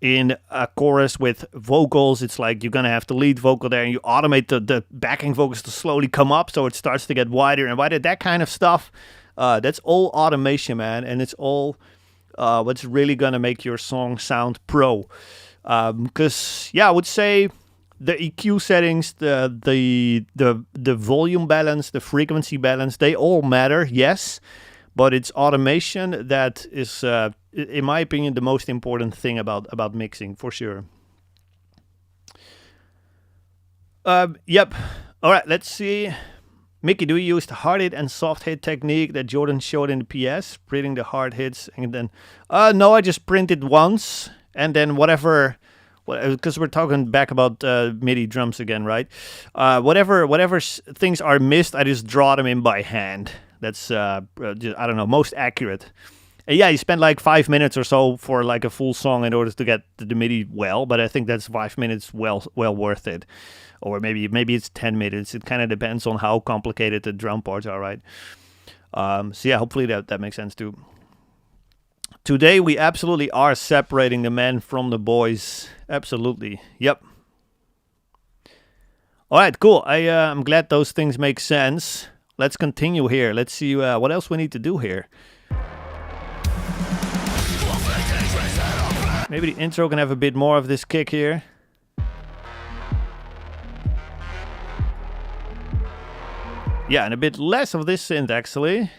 in a chorus with vocals, it's like you're gonna have the lead vocal there and you automate the backing vocals to slowly come up so it starts to get wider and wider, that kind of stuff. That's all automation, man, and it's all what's really gonna make your song sound pro. Because I would say the EQ settings, the volume balance, the frequency balance, they all matter, yes, but it's automation that is, in my opinion, the most important thing about mixing, for sure. Yep. All right, let's see. Mickey, do you use the hard hit and soft hit technique that Jordan showed in the PS? Printing the hard hits and then... no, I just print it once and then whatever... Because we're talking back about MIDI drums again, right? Whatever things are missed, I just draw them in by hand. That's, I don't know, most accurate. And yeah, you spend like 5 minutes or so for like a full song in order to get the MIDI well, but I think that's 5 minutes well worth it. Or maybe it's 10 minutes. It kind of depends on how complicated the drum parts are, right? So yeah, hopefully that makes sense too. Today we absolutely are separating the men from the boys. Absolutely. Yep. All right, cool. I'm glad those things make sense. Let's continue here. Let's see what else we need to do here. Maybe the intro can have a bit more of this kick here. Yeah, and a bit less of this synth, actually.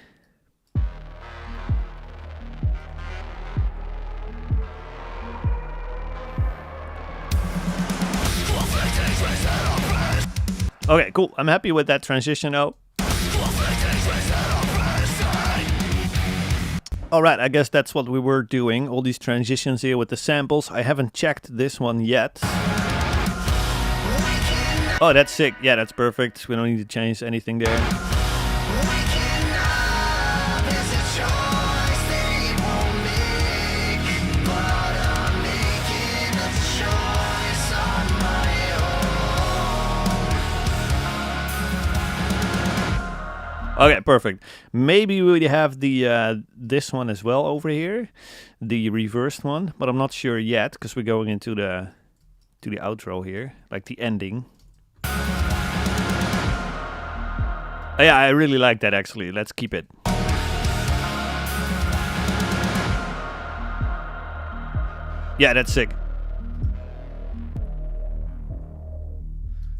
Okay, cool. I'm happy with that transition now. Alright, I guess that's what we were doing. All these transitions here with the samples. I haven't checked this one yet. Oh, that's sick. Yeah, that's perfect. We don't need to change anything there. Okay, perfect. Maybe we have the this one as well over here, the reversed one, but I'm not sure yet because we're going into the outro here, like the ending. Oh, yeah, I really like that actually. Let's keep it. Yeah, that's sick.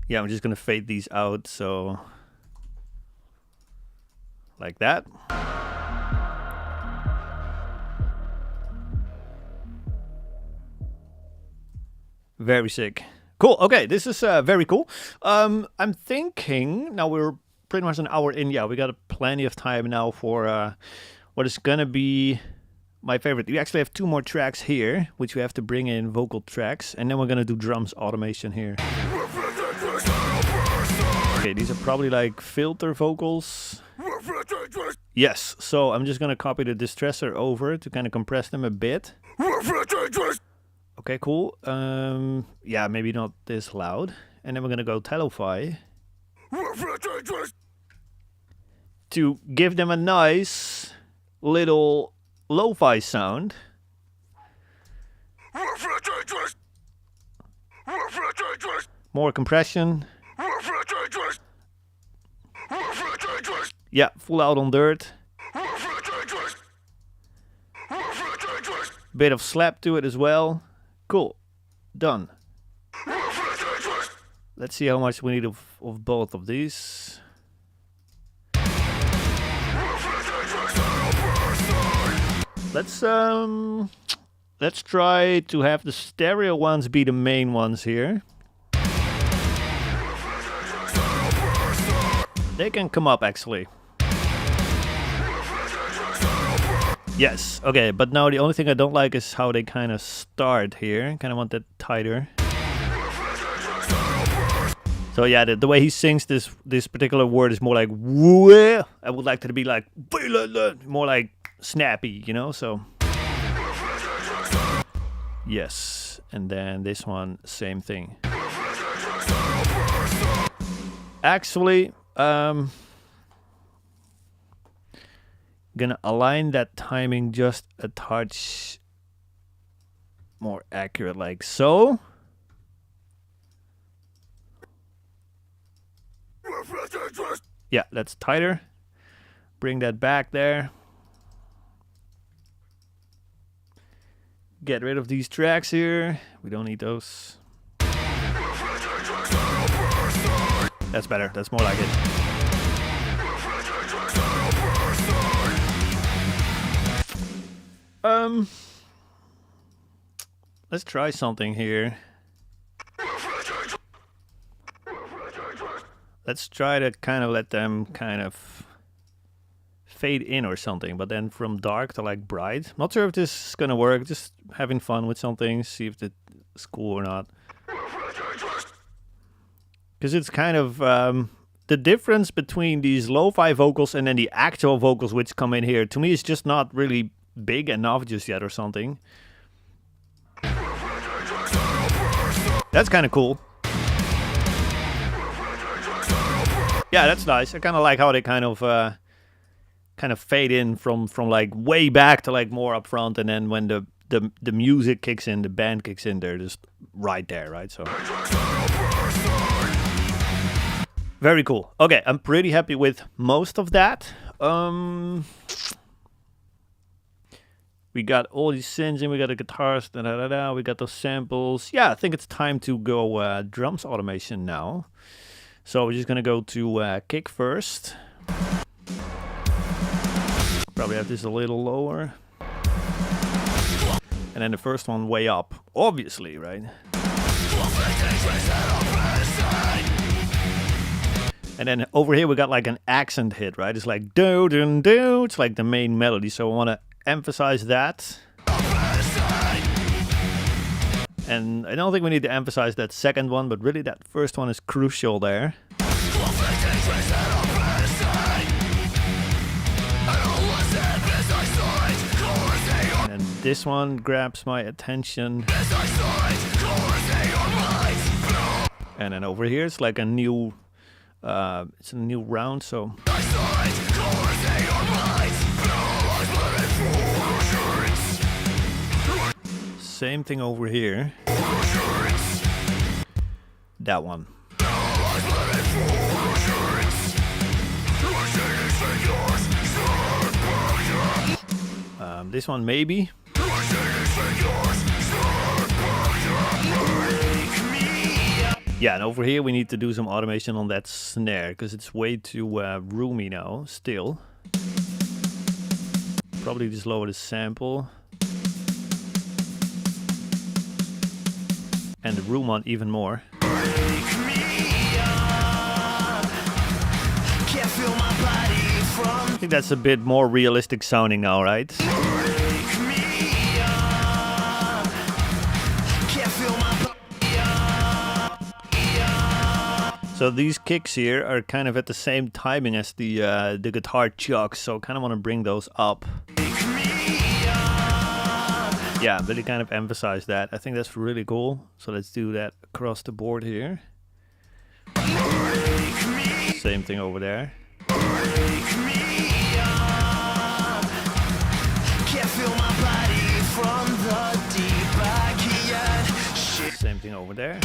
Yeah, I'm just gonna fade these out, so like that. Very sick. Cool. Okay, this is very cool. I'm thinking now we're pretty much an hour in. Yeah, we got plenty of time now for what is gonna be my favorite. We actually have 2 more tracks here, which we have to bring in vocal tracks, and then we're gonna do drums automation here. Okay, these are probably like filter vocals. Yes, so I'm just gonna copy the distressor over to kind of compress them a bit. Okay, cool. Yeah, maybe not this loud. And then we're gonna go Tello-Fi to give them a nice little lo-fi sound. More compression. Yeah, full out on dirt. Bit of slap to it as well. Cool. Done. Let's see how much we need of both of these. Let's try to have the stereo ones be the main ones here. They can come up actually. Yes, okay, but now the only thing I don't like is how they kind of start here. Kind of want that tighter. So yeah, the way he sings this particular word is more like woo. I would like it to be like more like snappy, you know, so. Yes, and then this one, same thing. Actually, gonna align that timing just a touch more accurate, like so. Yeah, that's tighter. Bring that back there. Get rid of these tracks here. We don't need those. That's better. That's more like it. Let's try something here. Let's try to kind of let them kind of fade in or something, but then from dark to like bright. Not sure if this is gonna work. Just having fun with something, see if it's cool or not. Because it's kind of the difference between these lo-fi vocals and then the actual vocals which come in here. To me, it's just not really big enough just yet or something. That's kind of cool. Yeah, that's nice. I kind of like how they kind of fade in from like way back to like more up front, and then when the music kicks in, the band kicks in, they're just right there, right? So very cool. Okay, I'm pretty happy with most of that. We got all these synths and we got the guitars, we got those samples. Yeah, I think it's time to go drums automation now. So we're just gonna go to kick first. Probably have this a little lower. And then the first one way up, obviously, right? And then over here we got like an accent hit, right? It's like do do do. It's like the main melody, so I want to emphasize that. And I don't think we need to emphasize that second one, but really that first one is crucial there. And this one grabs my attention. And then over here it's like a new, it's a new round, so. Same thing over here. That one. This one maybe. Yeah, and over here we need to do some automation on that snare because it's way too roomy now still. Probably just lower the sample. And the room on even more. I think that's a bit more realistic sounding now, right? So these kicks here are kind of at the same timing as the guitar chucks, so I kind of want to bring those up. Yeah, really kind of emphasize that. I think that's really cool. So let's do that across the board here. Same thing over there. Same thing over there.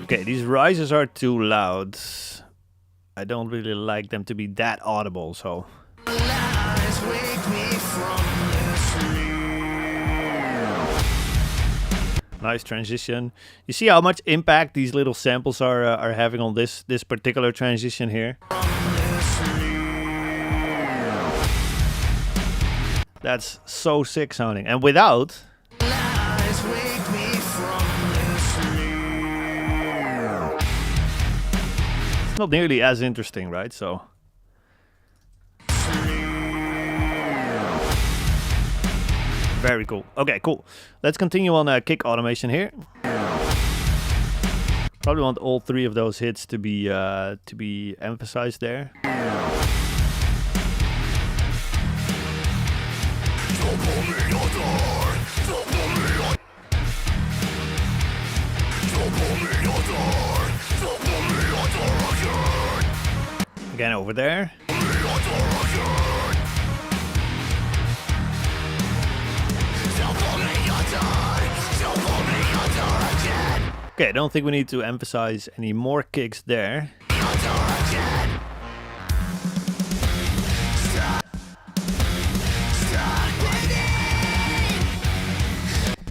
Okay, these rises are too loud. I don't really like them to be that audible, so. Nice transition. You see how much impact these little samples are having on this particular transition here? That's so sick sounding. And without, it's not nearly as interesting, right? So very cool. Okay, cool. Let's continue on kick automation here. Probably want all three of those hits to be emphasized there. Again over there. Okay, I don't think we need to emphasize any more kicks there.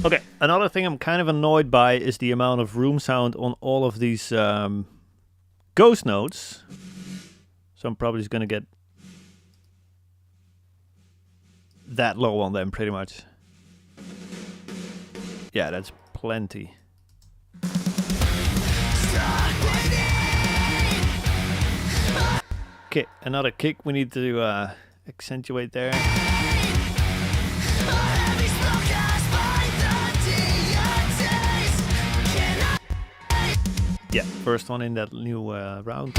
Okay, another thing I'm kind of annoyed by is the amount of room sound on all of these ghost notes. So I'm probably just gonna get that low on them pretty much. Yeah, that's plenty. Okay, another kick we need to accentuate there. Yeah, first one in that new round.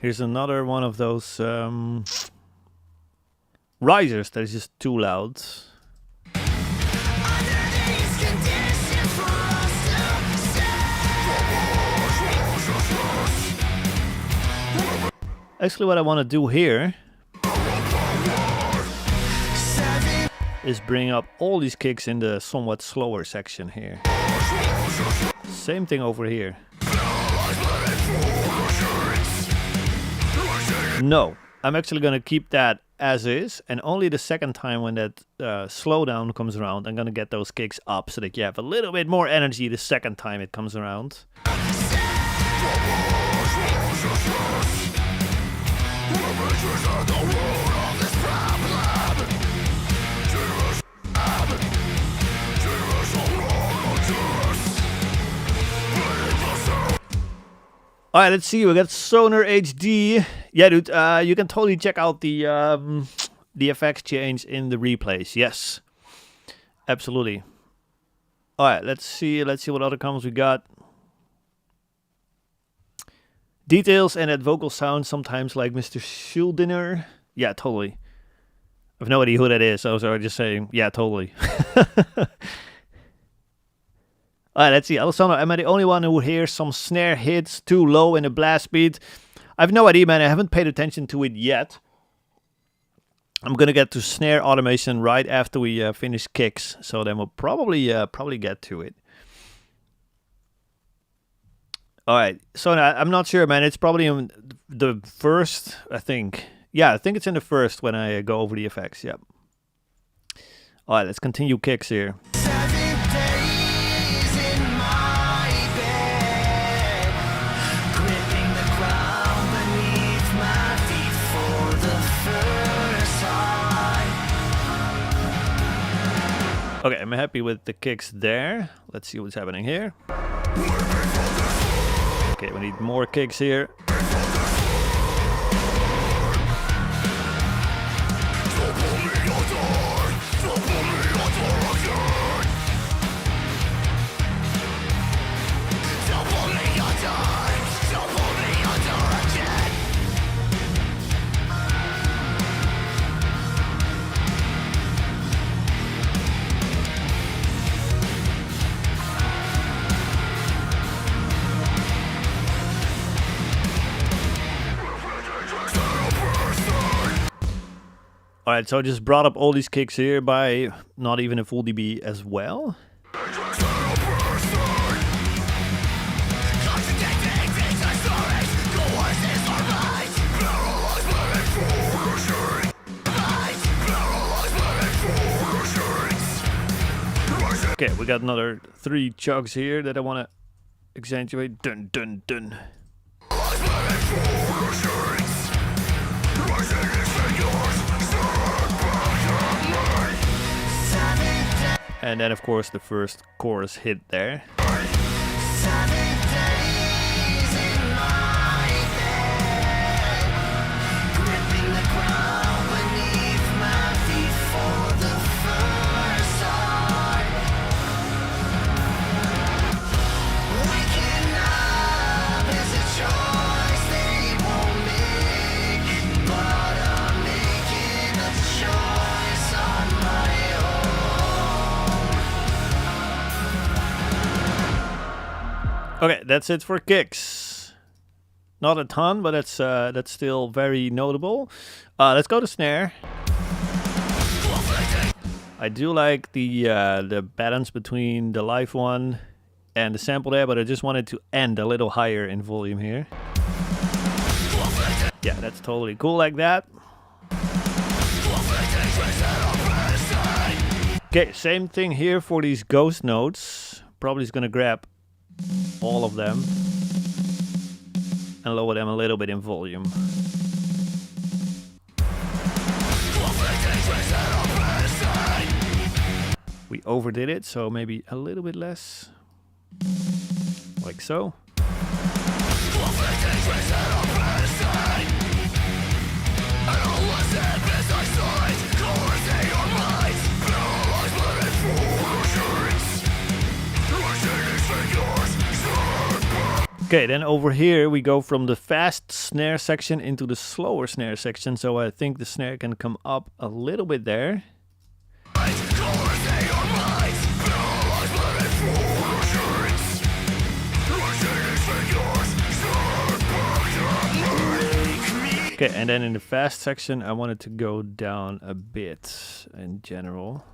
Here's another one of those risers that is just too loud. Actually, what I want to do here is bring up all these kicks in the somewhat slower section here. Same thing over here. No, I'm actually going to keep that as is, and only the second time when that slowdown comes around, I'm going to get those kicks up so that you have a little bit more energy the second time it comes around. All right, let's see. We got Sonar HD. Yeah, dude, you can totally check out the effects change in the replays. Yes, absolutely. All right, let's see. Let's see what other comments we got. Details and that vocal sound sometimes like Mr. Schuldiner. Yeah, totally. I have no idea who that is, so I was just saying, yeah, totally. Alright, let's see. Alessandro, am I the only one who hears some snare hits too low in the blast beat? I have no idea, man. I haven't paid attention to it yet. I'm gonna get to snare automation right after we finish kicks, so then we'll probably get to it. Alright, so now, I'm not sure, man. It's probably in the first, I think. Yeah, I think it's in the first when I go over the effects, yep. Alright, let's continue kicks here. Okay, I'm happy with the kicks there. Let's see what's happening here. Okay, we need more kicks here. Alright, so I just brought up all these kicks here by not even a full dB as well. Okay, we got another 3 chugs here that I want to accentuate. Dun dun dun. And then, of course, the first chorus hit there. Okay, that's it for kicks. Not a ton, but that's still very notable. Let's go to snare. I do like the balance between the live one and the sample there, but I just wanted to end a little higher in volume here. Yeah, that's totally cool like that. Okay, same thing here for these ghost notes. Probably is gonna grab all of them and lower them a little bit in volume. We overdid it, so maybe a little bit less, like so. Okay, then over here we go from the fast snare section into the slower snare section, so I think the snare can come up a little bit there. Okay, and then in the fast section I wanted to go down a bit in general.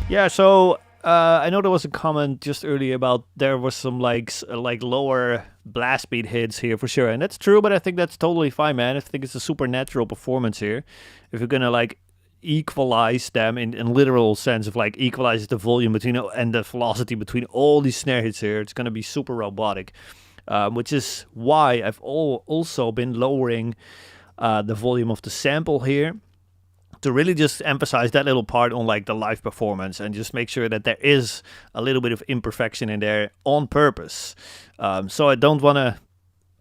Yeah, so I know there was a comment just earlier about there was some like lower blast beat hits here for sure, and that's true, but I think that's totally fine, man. I think it's a super natural performance here. If you're gonna like equalize them in literal sense of like equalizes the volume between and the velocity between all these snare hits here. It's going to be super robotic, which is why I've also been lowering the volume of the sample here to really just emphasize that little part on like the live performance and just make sure that there is a little bit of imperfection in there on purpose. So I don't want to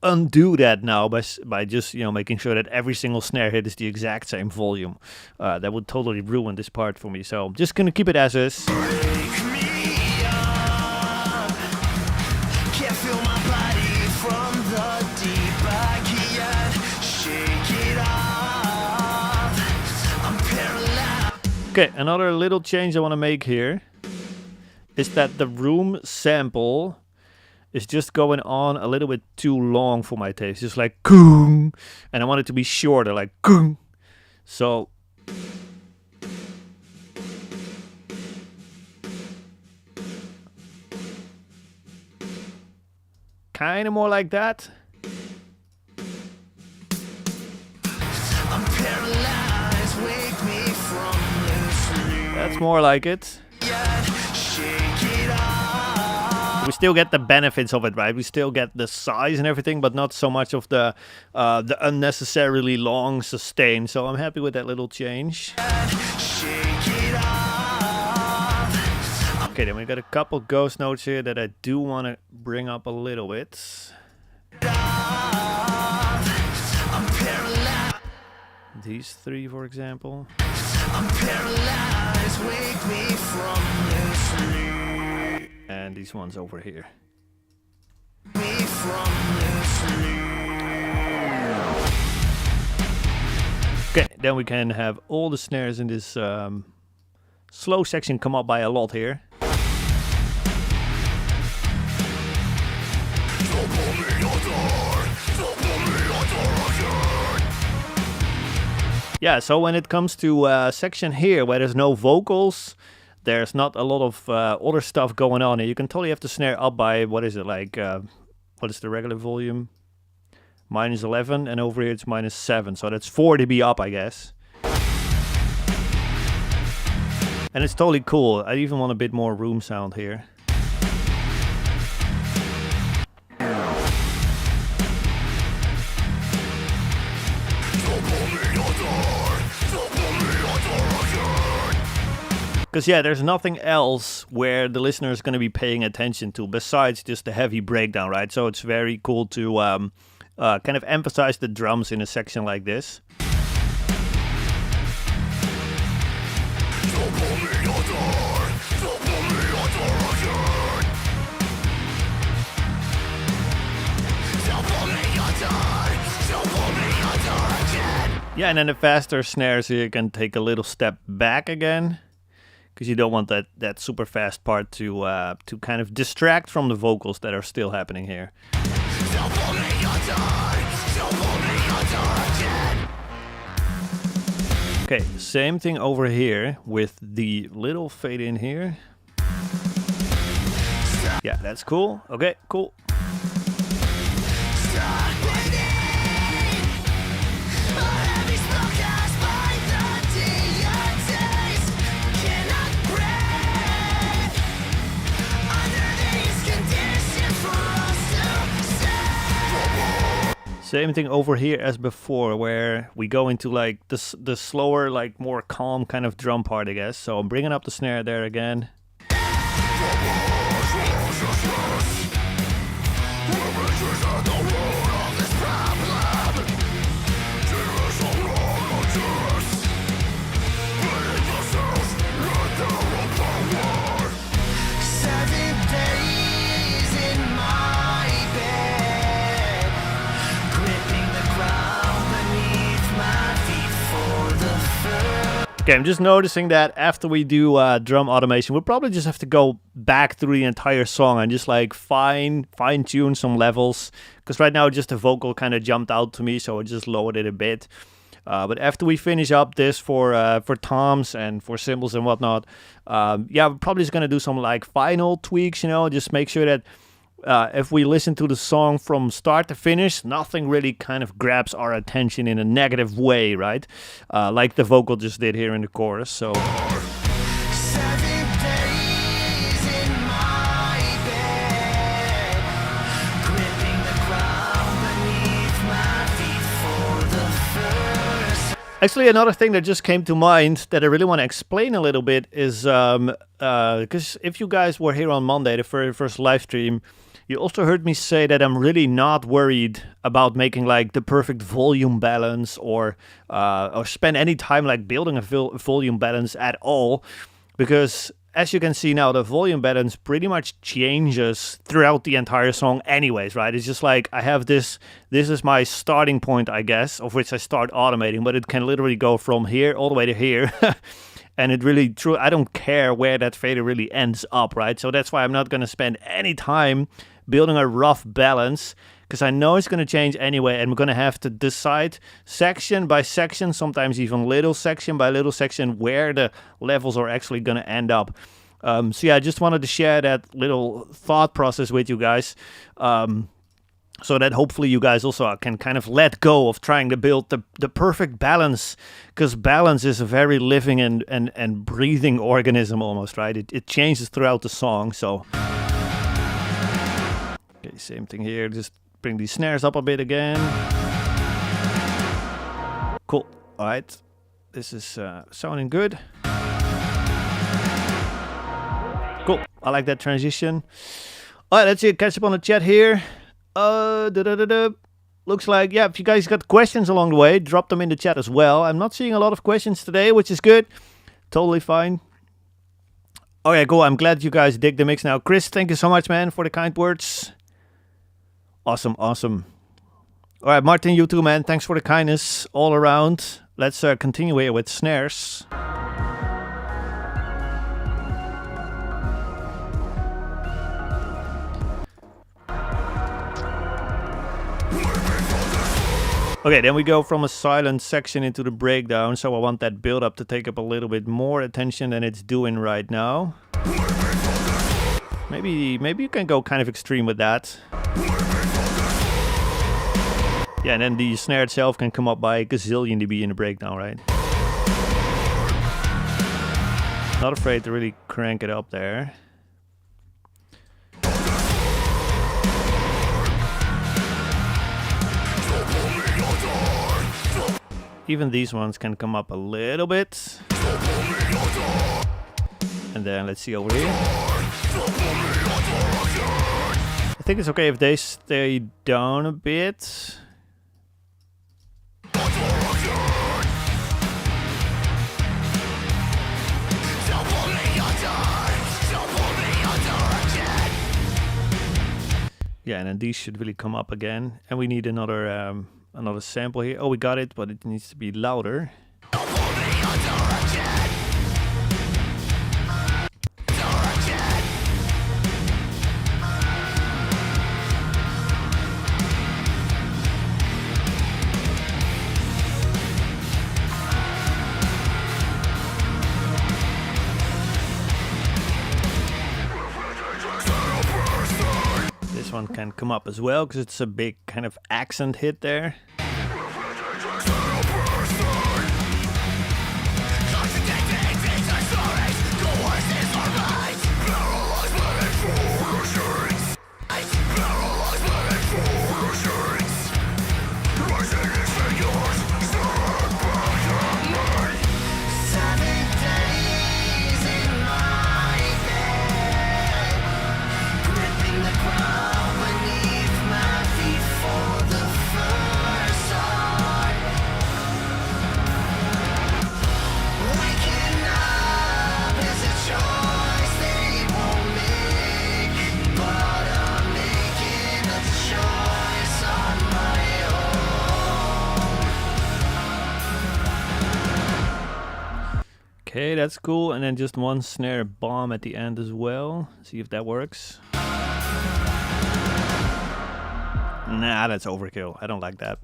undo that now by just making sure that every single snare hit is the exact same volume. That would totally ruin this part for me. So I'm just gonna keep it as is. Wake me up. Can't feel my body from the deep. I can't shake it off. I'm paralyzed. Okay, another little change I want to make here is that the room sample is just going on a little bit too long for my taste. Just like goong, and I want it to be shorter, like goong. So kind of more like that. I'm paralyzed. Wake me from this sleep. That's more like it. Shake it off. We still get the benefits of it, right? We still get the size and everything, but not so much of the unnecessarily long sustain. So I'm happy with that little change. Shake it off. Okay, then we got a couple ghost notes here that I do want to bring up a little bit. I'm paralyzed. These three, for example. I'm paralyzed. Wake me from this sleep. And these ones over here. Me from this sleep. Okay, then we can have all the snares in this slow section come up by a lot here. Yeah, so when it comes to section here where there's no vocals, there's not a lot of other stuff going on. And you can totally have the snare up by, what is it, like, what is the regular volume? -11, and over here it's -7, so that's 4 dB up, I guess. And it's totally cool. I even want a bit more room sound here. Because yeah, there's nothing else where the listener is going to be paying attention to besides just the heavy breakdown, right? So it's very cool to kind of emphasize the drums in a section like this. Yeah, and then the faster snares here you can take a little step back again, because you don't want that super fast part to kind of distract from the vocals that are still happening here. Okay, same thing over here with the little fade in here. Yeah, that's cool. Okay, cool. Same thing over here as before, where we go into like the slower, like more calm kind of drum part, I guess. So I'm bringing up the snare there again. Okay, I'm just noticing that after we do drum automation, we'll probably just have to go back through the entire song and just like fine tune some levels. Because right now just the vocal kind of jumped out to me, so I just lowered it a bit. But after we finish up this for toms and for cymbals and whatnot, yeah, we're probably just gonna do some like final tweaks, just make sure that if we listen to the song from start to finish, nothing really kind of grabs our attention in a negative way, right? Like the vocal just did here in the chorus. So 7 days in my bed, gripping the ground beneath my feet for the first. actually, another thing that just came to mind that I really want to explain a little bit is because if you guys were here on Monday, the very first live stream, you also heard me say that I'm really not worried about making like the perfect volume balance or spend any time like building a volume balance at all, because as you can see now, the volume balance pretty much changes throughout the entire song anyways, right? It's just like I have this is my starting point, I guess, of which I start automating, but it can literally go from here all the way to here. And it really true. I don't care where that fader really ends up, right? So that's why I'm not going to spend any time building a rough balance, because I know it's going to change anyway, and we're going to have to decide section by section, sometimes even little section by little section, where the levels are actually going to end up. So yeah, I just wanted to share that little thought process with you guys. So that hopefully you guys also can kind of let go of trying to build the perfect balance, because balance is a very living and breathing organism almost, right? It changes throughout the song. So, okay, same thing here. Just bring these snares up a bit again. Cool. All right. This is sounding good. Cool. I like that transition. All right, let's see. Catch up on the chat here. Looks like, yeah, if you guys got questions along the way, drop them in the chat as well. I'm not seeing a lot of questions today, which is good. Totally fine. Okay, cool. I'm glad you guys dig the mix now. Chris, thank you so much, man, for the kind words. Awesome, awesome. All right, Martin, you too, man. Thanks for the kindness all around. Let's continue here with snares. Okay, then we go from a silent section into the breakdown, so I want that build up to take up a little bit more attention than it's doing right now. Maybe you can go kind of extreme with that. Yeah, and then the snare itself can come up by a gazillion dB in the breakdown, right? Not afraid to really crank it up there. Even these ones can come up a little bit. And then let's see over here. I think it's okay if they stay down a bit. Yeah, and then these should really come up again. And we need another sample here. Oh, we got it, but it needs to be louder. This one can come up as well, because it's a big kind of accent hit there. Okay, that's cool. And then just one snare bomb at the end as well. See if that works. Nah, that's overkill. I don't like that.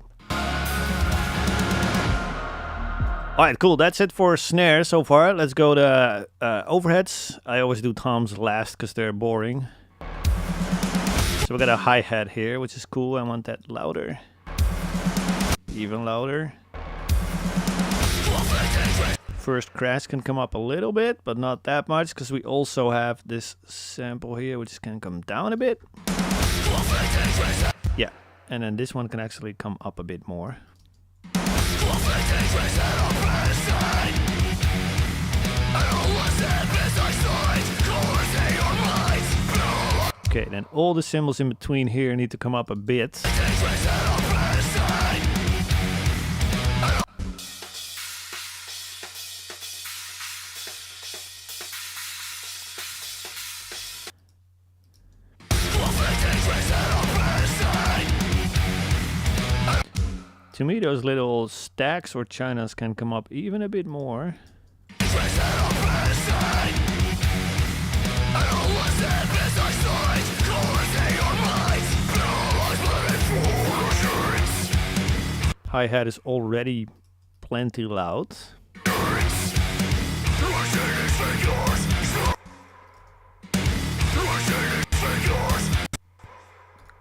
Alright, cool. That's it for snare so far. Let's go to overheads. I always do toms last because they're boring. So So we got a hi-hat here, which is cool. I want that louder. Even louder. First crash can come up a little bit, but not that much, because we also have this sample here, which can come down a bit. Yeah, and then this one can actually come up a bit more. Okay, then all the cymbals in between here need to come up a bit. To me, those little stacks or chinas can come up even a bit more. Hi-hat is already plenty loud.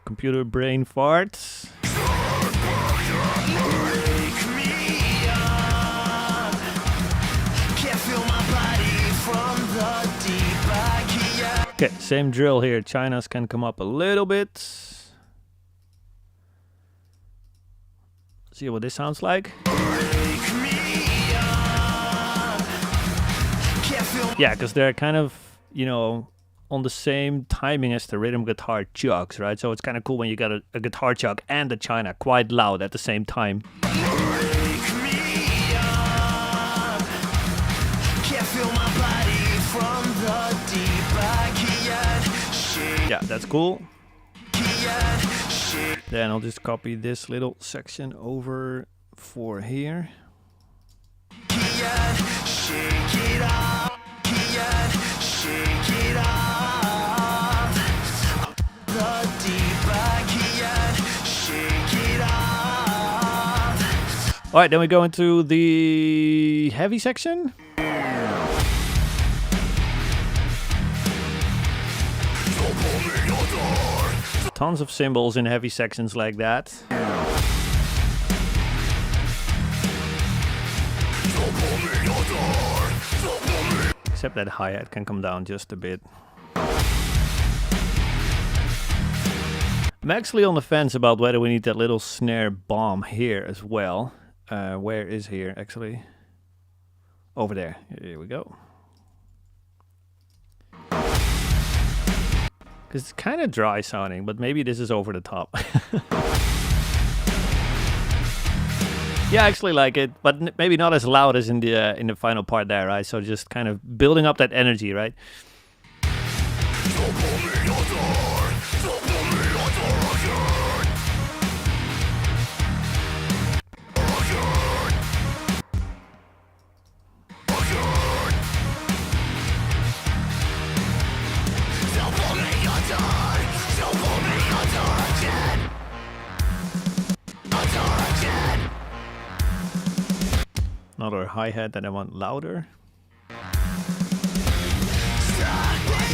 Computer brain farts. Okay, same drill here. Chinas can come up a little bit. See what this sounds like. Yeah, because they're kind of, you know, on the same timing as the rhythm guitar chugs, right? So it's kind of cool when you got a guitar chug and a china quite loud at the same time. Yeah, that's cool. Then I'll just copy this little section over for here. All right, then we go into the heavy section. Tons of cymbals in heavy sections like that. Except that hi-hat can come down just a bit. I'm actually on the fence about whether we need that little snare bomb here as well. Where is here actually? Over there. Here we go. It's kind of dry sounding, but maybe this is over the top. Yeah, I actually like it, but maybe not as loud as in the final part there, right? So just kind of building up that energy, right? Another hi-hat that I want louder.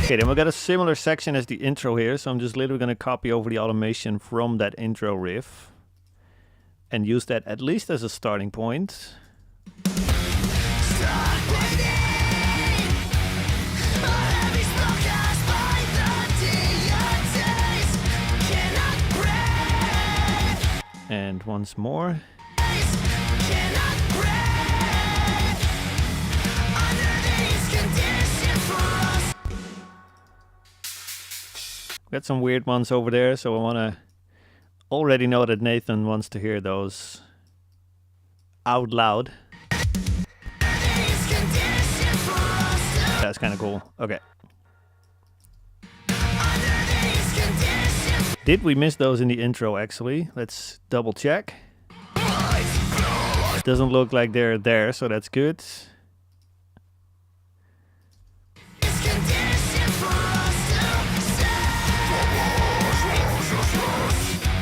Okay, then we got a similar section as the intro here, so I'm just literally going to copy over the automation from that intro riff and use that at least as a starting point. And once more. Got some weird ones over there, so I want to already know that Nathan wants to hear those out loud. That's kind of cool. Okay. Did we miss those in the intro actually? Let's double check. Doesn't look like they're there, so that's good.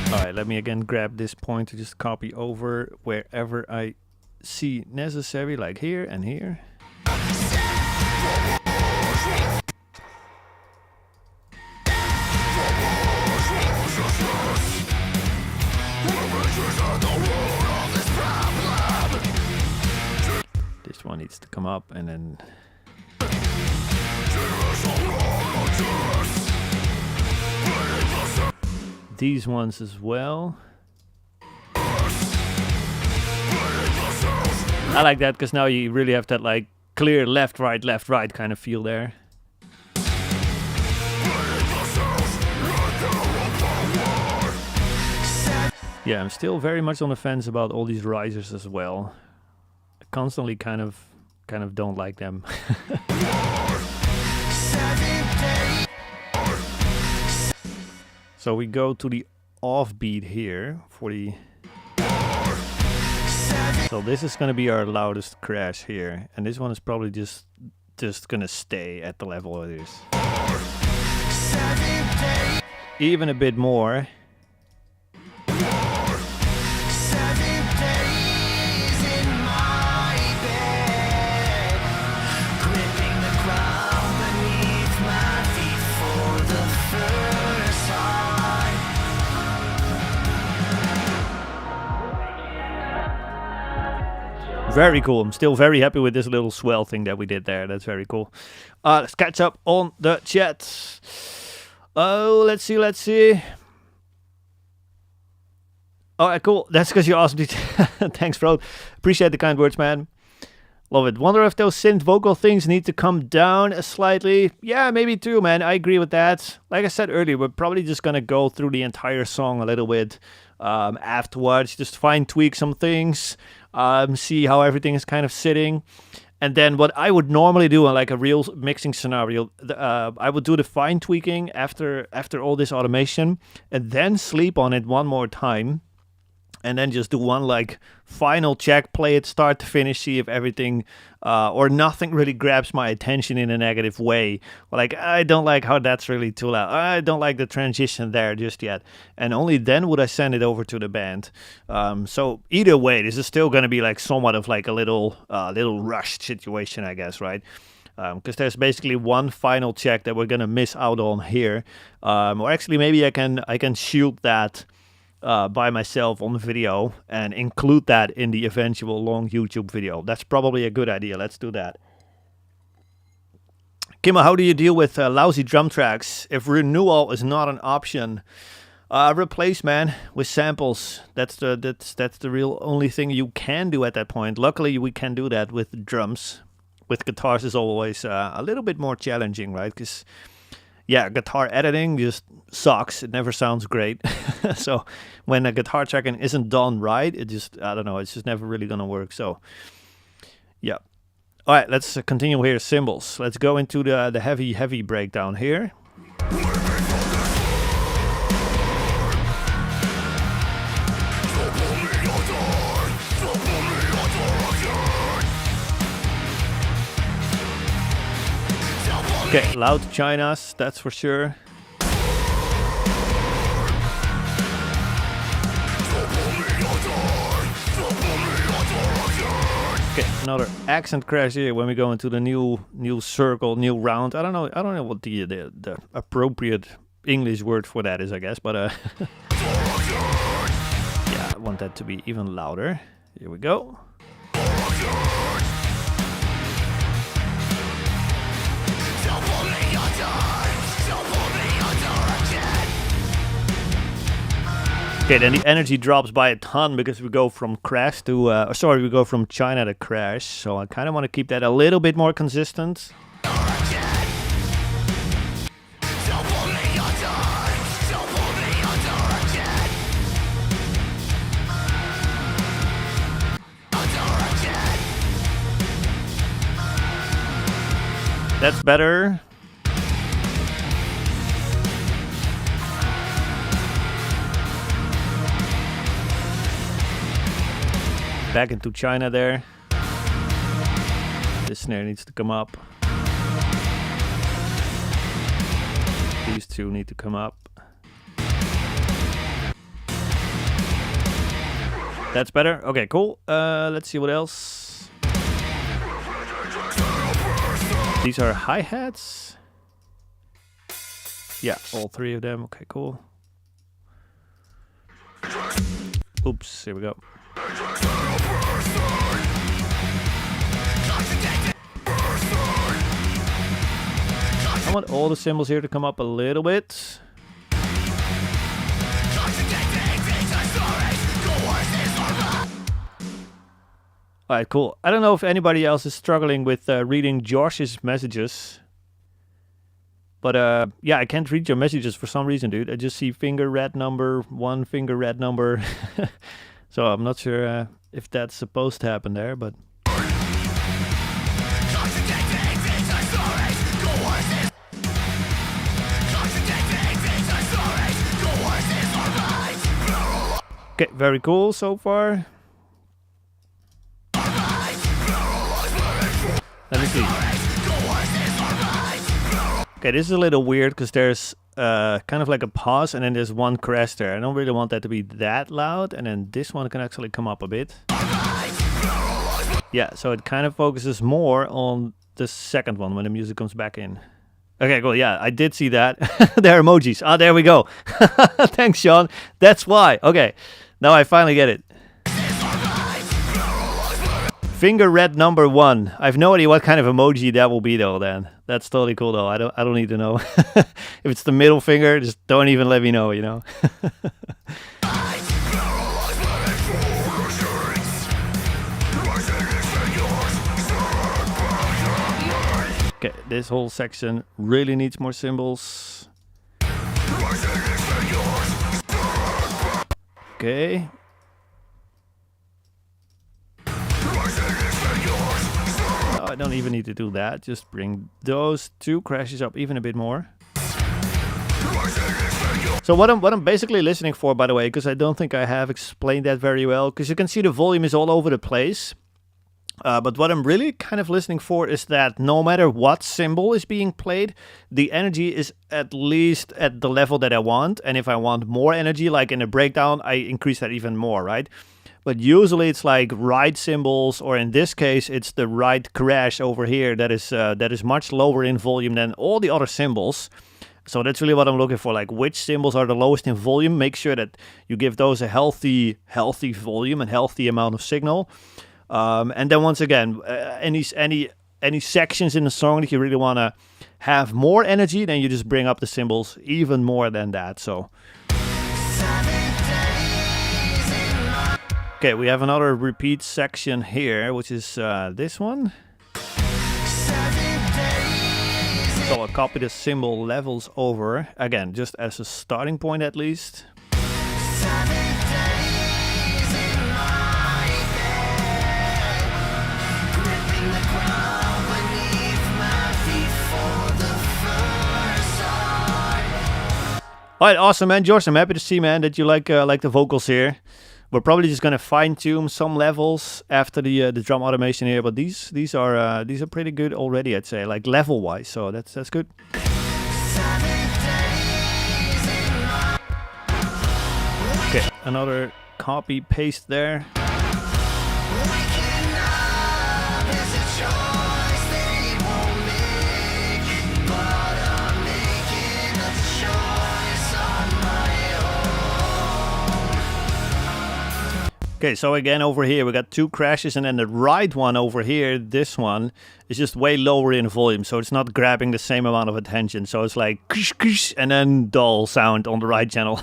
Alright, let me again grab this point to just copy over wherever I see necessary, like here and here. This one needs to come up and then... These ones as well. I like that because now you really have that like clear left, right kind of feel there. Yeah, I'm still very much on the fence about all these risers as well. I constantly kind of don't like them. So we go to the offbeat here for the... So this is going to be our loudest crash here, and this one is probably just going to stay at the level it is. Even a bit more. Very cool. I'm still very happy with this little swell thing that we did there. That's very cool. Let's catch up on the chat. Oh, let's see. Alright, cool. That's because you asked me. Thanks, bro. Appreciate the kind words, man. Love it. Wonder if those synth vocal things need to come down slightly. Yeah, maybe too, man. I agree with that. Like I said earlier, we're probably just going to go through the entire song a little bit afterwards. Just fine tweak some things. See how everything is kind of sitting. And then what I would normally do in like a real mixing scenario, I would do the fine tweaking after all this automation and then sleep on it one more time. And then just do one like final check, play it start to finish, see if everything or nothing really grabs my attention in a negative way. Like, I don't like how that's really too loud. I don't like the transition there just yet. And only then would I send it over to the band. So either way, this is still going to be like somewhat of like a little rushed situation, I guess, right? Because there's basically one final check that we're going to miss out on here. Or actually, maybe I can shoot that by myself on the video and include that in the eventual long YouTube video. That's probably a good idea. Let's do that. Kimmo, how do you deal with lousy drum tracks? If renewal is not an option, replace, man, with samples. That's the real only thing you can do at that point. Luckily, we can do that with drums. With guitars is always a little bit more challenging, right? Because yeah, guitar editing just sucks. It never sounds great. So when a guitar tracking isn't done right, it just, I don't know, it's just never really going to work. So yeah. All right, let's continue here. Cymbals. Let's go into the heavy breakdown here. Okay, loud Chinas, that's for sure. Okay, another accent crash here when we go into the new circle, new round. I don't know what the appropriate English word for that is, I guess, but yeah, I want that to be even louder. Here we go. Okay, then the energy drops by a ton because we go from crash to, we go from China to crash. So I kind of want to keep that a little bit more consistent. That's better. Back into China there. This snare needs to come up. These two need to come up. That's better. Okay, cool. Let's see what else. These are hi-hats. Yeah, all three of them. Okay, cool. Oops, here we go. I want all the cymbals here to come up a little bit. Alright, cool. I don't know if anybody else is struggling with reading Josh's messages. But yeah, I can't read your messages for some reason, dude. I just see finger red number, one finger red number. So I'm not sure if that's supposed to happen there, but... Okay, very cool so far. Let me see. Okay, this is a little weird because there's kind of like a pause and then there's one crash there. I don't really want that to be that loud, and then this one can actually come up a bit. Yeah, so it kind of focuses more on the second one when the music comes back in. Okay, cool. Yeah, I did see that. There are emojis. Ah, there we go. Thanks, Sean. That's why. Okay, now I finally get it. Finger red number 1. I have no idea what kind of emoji that will be though. Then that's totally cool though. I don't need to know. If it's the middle finger, just don't even let me know. You know. Okay, this whole section really needs more cymbals. Okay. I don't even need to do that. Just bring those two crashes up even a bit more. So what I'm basically listening for, by the way, because I don't think I have explained that very well, because you can see the volume is all over the place. But what I'm really kind of listening for is that no matter what cymbal is being played, the energy is at least at the level that I want. And if I want more energy, like in a breakdown, I increase that even more, right? But usually it's like right cymbals, or in this case, it's the right crash over here that is much lower in volume than all the other cymbals. So that's really what I'm looking for, like which cymbals are the lowest in volume. Make sure that you give those a healthy volume and healthy amount of signal. And then once again, any sections in the song that you really want to have more energy, then you just bring up the cymbals even more than that. So. Okay, we have another repeat section here, which is this one. So I'll copy the cymbal levels over, again, just as a starting point at least. Alright, awesome, man. George, I'm happy to see, man, that you like the vocals here. We're probably just gonna fine-tune some levels after the drum automation here, but these are pretty good already, I'd say, like level-wise. So that's good. Okay, another copy paste there. Okay, so again over here we got two crashes, and then the right one over here, this one, is just way lower in volume, so it's not grabbing the same amount of attention. So it's like kush, kush, and then dull sound on the right channel.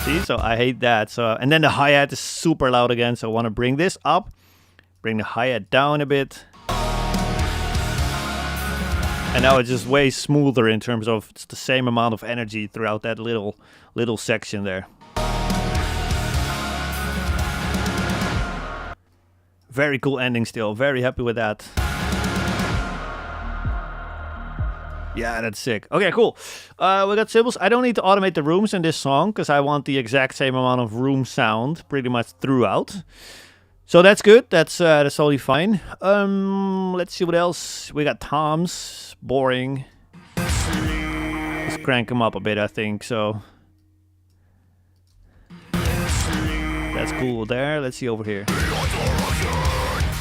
See, so I hate that. So, and then the hi-hat is super loud again, so I want to bring this up, bring the hi-hat down a bit. And now it's just way smoother in terms of it's the same amount of energy throughout that little section there. Very cool ending still. Very happy with that. Yeah, that's sick. Okay, cool. We got cymbals. I don't need to automate the rooms in this song because I want the exact same amount of room sound pretty much throughout. So that's good. That's totally fine. Let's see what else. We got toms. Boring. Let's crank them up a bit, I think. So that's cool there. Let's see over here.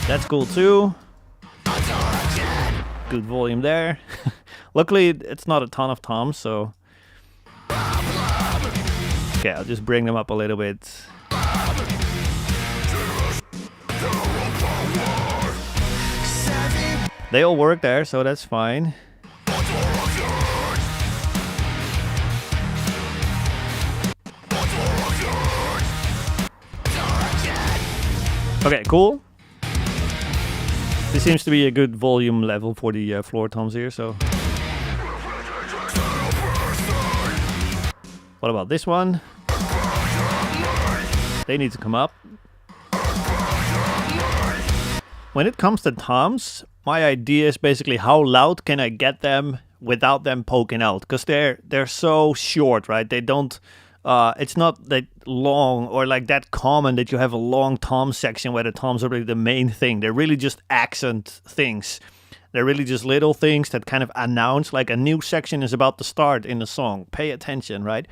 That's cool too. Good volume there. Luckily, it's not a ton of toms, so. Okay, I'll just bring them up a little bit. They all work there, so that's fine. Okay, cool. This seems to be a good volume level for the floor toms here, so... What about this one? They need to come up. When it comes to toms, my idea is basically how loud can I get them without them poking out? Because they're so short, right? They don't... it's not that long or like that common that you have a long tom section where the toms are really the main thing. They're really just accent things. They're really just little things that kind of announce like a new section is about to start in the song. Pay attention, right?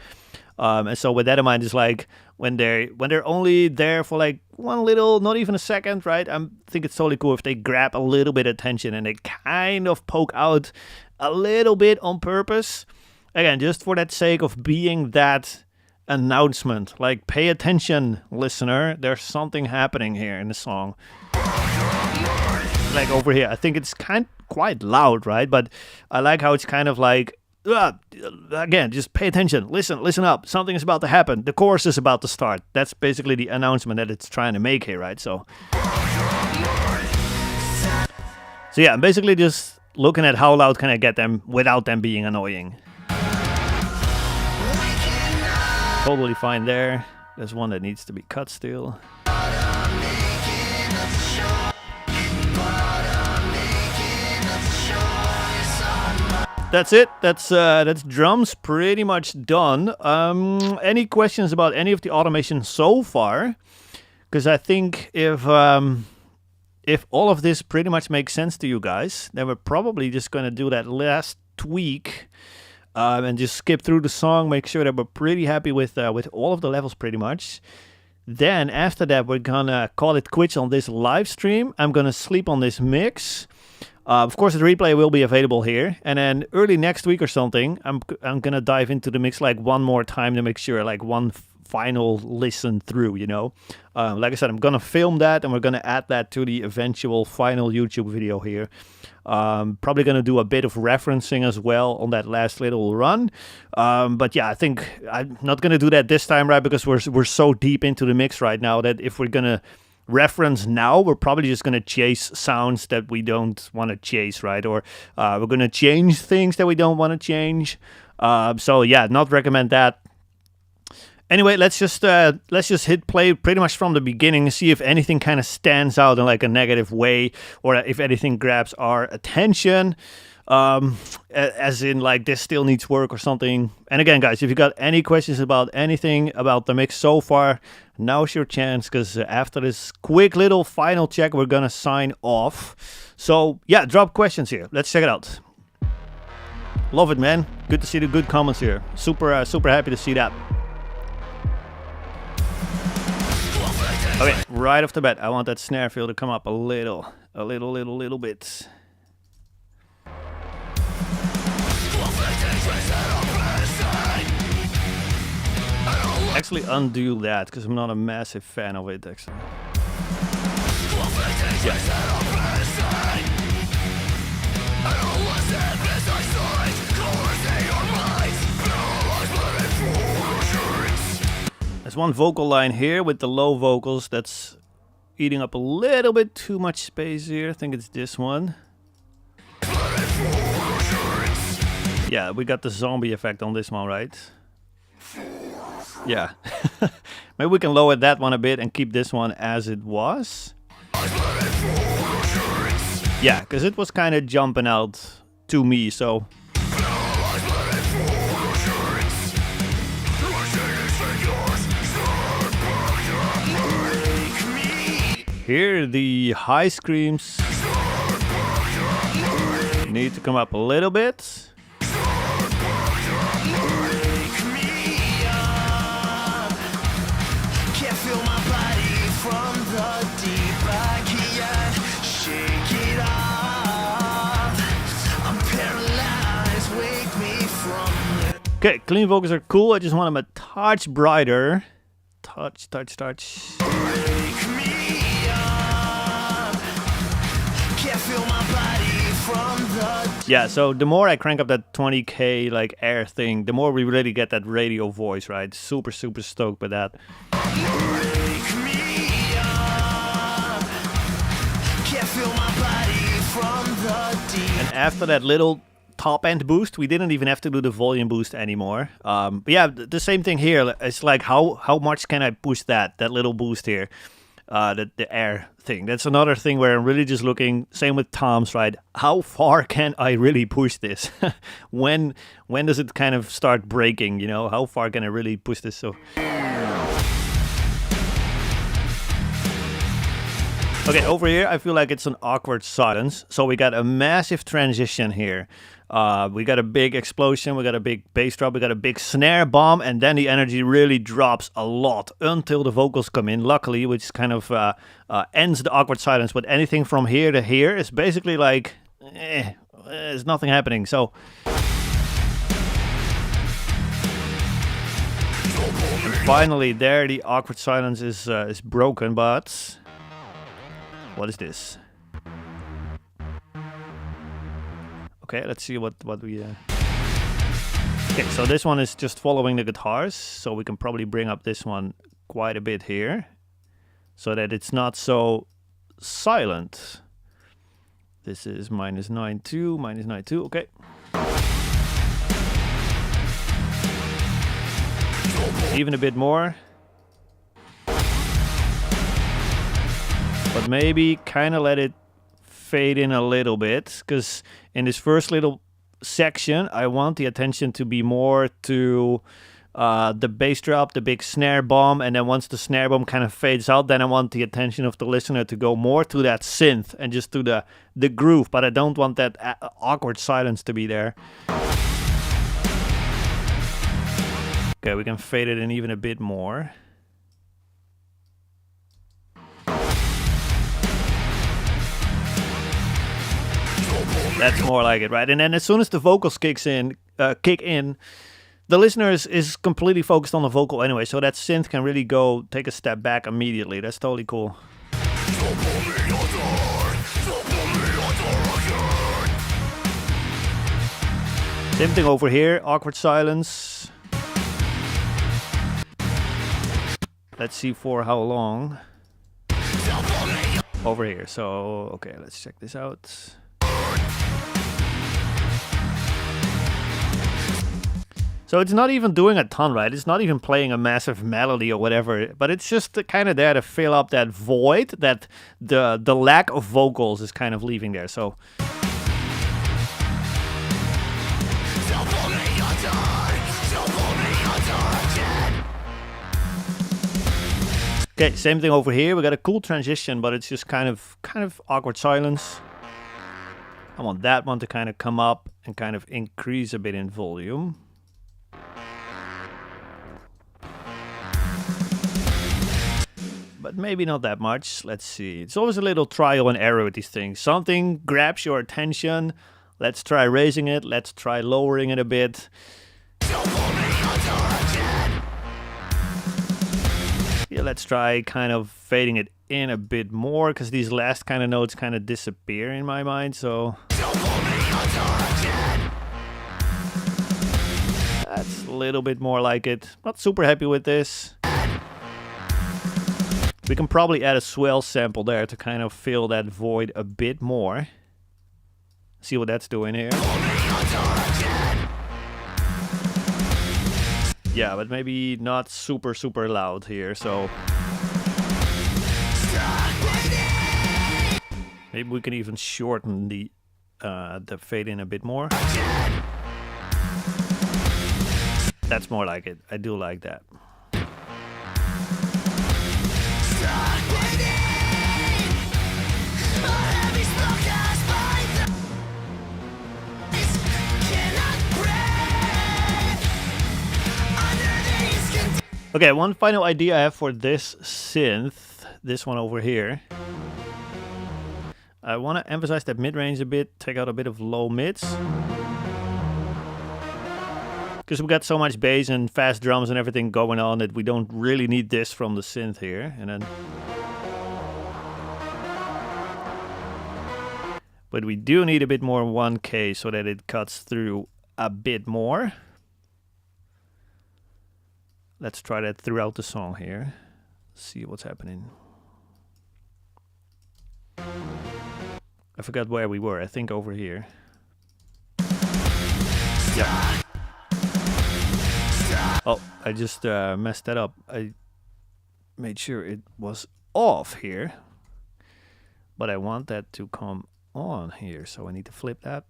And so with that in mind, it's like when they're only there for like one little, not even a second, right? I think it's totally cool if they grab a little bit of attention and they kind of poke out a little bit on purpose. Again, just for that sake of being that announcement. Like, pay attention, listener. There's something happening here in the song. Like over here, I think it's quite loud, right? But I like how it's kind of like, again, just pay attention, listen up, something is about to happen, the chorus is about to start. That's basically the announcement that it's trying to make here, right? So yeah, I'm basically just looking at how loud can I get them without them being annoying. Totally fine there. There's one that needs to be cut still. That's it. That's drums pretty much done. Any questions about any of the automation so far? Because I think if all of this pretty much makes sense to you guys, then we're probably just going to do that last tweak and just skip through the song, make sure that we're pretty happy with all of the levels pretty much. Then after that, we're gonna call it quits on this live stream. I'm gonna sleep on this mix. Of course, the replay will be available here, and then early next week or something, I'm gonna dive into the mix like one more time to make sure, like one final listen through, you know. Like I said, I'm gonna film that, and we're gonna add that to the eventual final YouTube video here. Probably gonna do a bit of referencing as well on that last little run. But yeah, I think I'm not gonna do that this time, right? Because we're so deep into the mix right now that if we're gonna reference now, we're probably just going to chase sounds that we don't want to chase, right? Or we're going to change things that we don't want to change. So yeah, not recommend that. Anyway, let's just hit play pretty much from the beginning and see if anything kind of stands out in like a negative way, or if anything grabs our attention. As in like this still needs work or something. And again, guys, if you got any questions about anything about the mix so far, now's your chance, because after this quick little final check, we're gonna sign off. So yeah, drop questions here. Let's check it out. Love it, man. Good to see the good comments here. Super happy to see that. Okay, right off the bat, I want that snare feel to come up a little bit. Actually undo that, because I'm not a massive fan of it, actually. Yeah. There's one vocal line here with the low vocals that's eating up a little bit too much space here. I think it's this one. Yeah, we got the zombie effect on this one, right? Yeah. Maybe we can lower that one a bit and keep this one as it was. Yeah, because it was kind of jumping out to me, so... Here, the high screams need to come up a little bit. Okay, clean vocals are cool. I just want them a touch brighter. Touch. Wake me up. Can't feel my body from the Yeah, so the more I crank up that 20k like air thing, the more we really get that radio voice, right? Super stoked with that. Wake me up. Can't feel my body from the deep. And after that little top end boost, we didn't even have to do the volume boost anymore. But yeah, the same thing here. It's like how much can I push that little boost here? The air thing. That's another thing where I'm really just looking. Same with toms, right? How far can I really push this? when does it kind of start breaking? You know, how far can I really push this? So. Okay, over here I feel like it's an awkward silence. So we got a massive transition here. We got a big explosion, we got a big bass drop, we got a big snare bomb, and then the energy really drops a lot until the vocals come in, luckily, which kind of ends the awkward silence. But anything from here to here is basically like, there's nothing happening. So and finally there the awkward silence is broken, but what is this? Okay, let's see what we... Okay, so this one is just following the guitars, so we can probably bring up this one quite a bit here, so that it's not so silent. This is -9.2, okay. Even a bit more. But maybe kind of let it fade in a little bit, because in this first little section I want the attention to be more to the bass drop, the big snare bomb, and then once the snare bomb kind of fades out, then I want the attention of the listener to go more to that synth and just to the groove, but I don't want that awkward silence to be there. Okay, we can fade it in even a bit more. That's more like it, right? And then as soon as the vocals kick in, the listener is completely focused on the vocal anyway, so that synth can really go take a step back immediately. That's totally cool. Same thing over here, awkward silence. Let's see for how long. Over here, so okay, let's check this out. So it's not even doing a ton, right? It's not even playing a massive melody or whatever, but it's just kind of there to fill up that void that the lack of vocals is kind of leaving there. So okay, same thing over here. We got a cool transition, but it's just kind of awkward silence. I want that one to kind of come up and kind of increase a bit in volume. But maybe not that much. Let's see. It's always a little trial and error with these things. Something grabs your attention. Let's try raising it. Let's try lowering it a bit. Yeah, let's try kind of fading it in a bit more, because these last kind of notes kind of disappear in my mind. So that's a little bit more like it. Not super happy with this. We can probably add a swell sample there to kind of fill that void a bit more. See what that's doing here. Yeah, but maybe not super loud here, so maybe we can even shorten the fade in a bit more. That's more like it. I do like that. Okay, one final idea I have for this synth, this one over here. I want to emphasize that mid-range a bit, take out a bit of low mids. because we got so much bass and fast drums and everything going on that we don't really need this from the synth here. And then, but we do need a bit more 1K so that it cuts through a bit more. Let's try that throughout the song here. See what's happening. I forgot where we were. I think over here. Yeah. Oh, I just messed that up. I made sure it was off here. But I want that to come on here, so I need to flip that.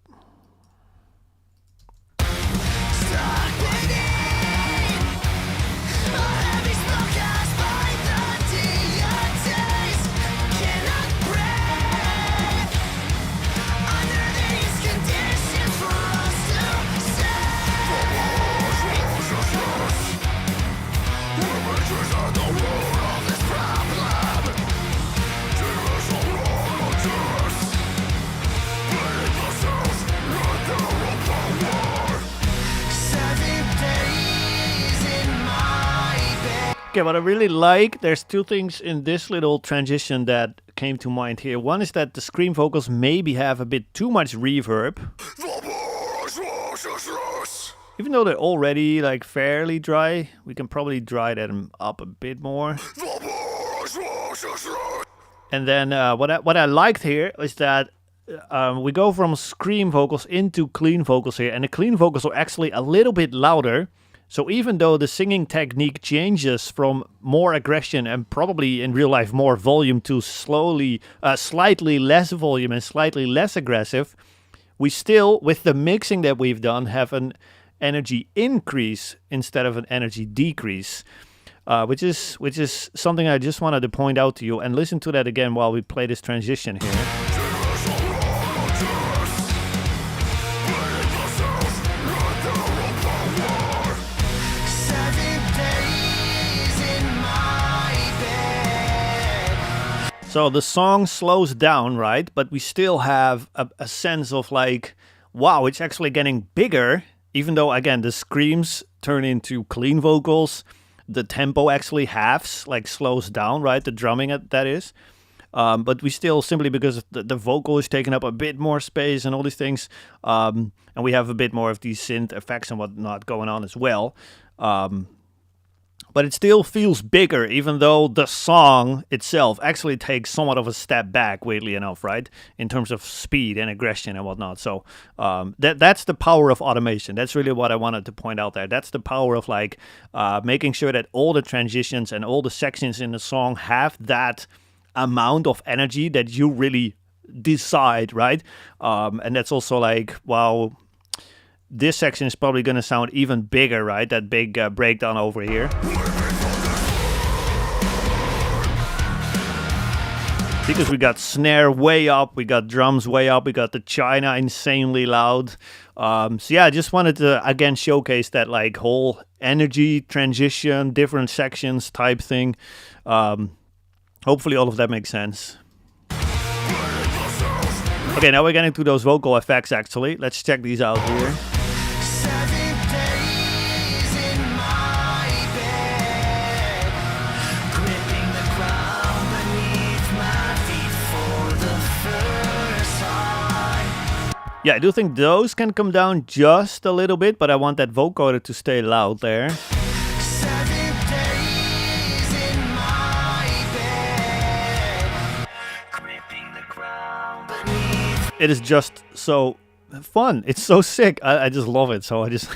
Okay, what I really like, there's two things in this little transition that came to mind here. One is that the scream vocals maybe have a bit too much reverb. Even though they're already like fairly dry, we can probably dry them up a bit more. And then what I liked here is that we go from scream vocals into clean vocals here, and the clean vocals are actually a little bit louder. So even though the singing technique changes from more aggression and probably in real life more volume to slightly less volume and slightly less aggressive, we still, with the mixing that we've done, have an energy increase instead of an energy decrease, which is something I just wanted to point out to you. And listen to that again while we play this transition here. So the song slows down, right? But we still have a sense of like, wow, it's actually getting bigger. Even though, again, the screams turn into clean vocals. The tempo actually halves, like slows down, right? The drumming, that is. But we still, simply because the vocal is taking up a bit more space and all these things. And we have a bit more of these synth effects and whatnot going on as well. But it still feels bigger, even though the song itself actually takes somewhat of a step back, weirdly enough, right? In terms of speed and aggression and whatnot. So that's the power of automation. That's really what I wanted to point out there. That's the power of like making sure that all the transitions and all the sections in the song have that amount of energy that you really decide, right? And that's also like, wow, this section is probably going to sound even bigger, right? That big breakdown over here. Because we got snare way up, we got drums way up, we got the China insanely loud. So yeah, I just wanted to, again, showcase that like whole energy transition, different sections type thing. Hopefully all of that makes sense. Okay, now we're getting to those vocal effects actually. Let's check these out here. Yeah, I do think those can come down just a little bit, but I want that vocoder to stay loud there. It is just so fun. It's so sick. I just love it. So I just,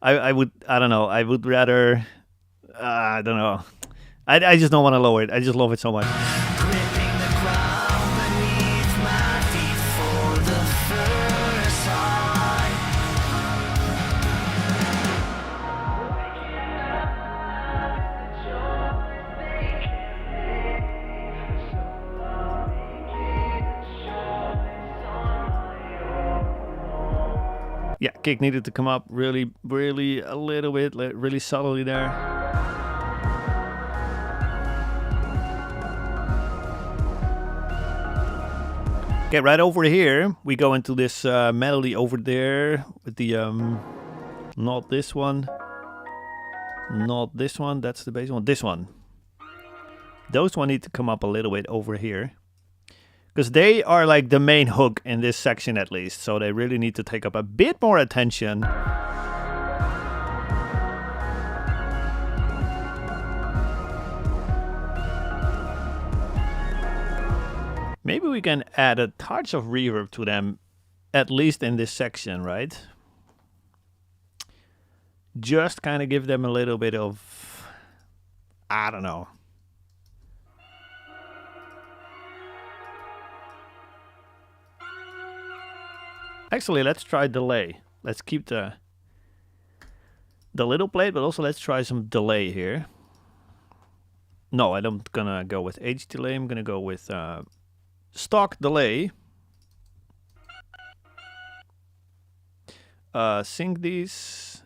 I don't know. I would rather, I don't know. I just don't want to lower it. I just love it so much. Yeah, kick needed to come up really a little bit, really subtly there. Okay, right over here, we go into this melody over there with the Not this one. Not this one. That's the bass one. This one. Those one need to come up a little bit over here. Because they are like the main hook in this section at least. So they really need to take up a bit more attention. Maybe we can add a touch of reverb to them, at least in this section, right? Just kind of give them a little bit of, I don't know. Actually, let's try delay. Let's keep the little plate, but also let's try some delay here. No, I'm not gonna go with H delay. I'm gonna go with stock delay. Sync these.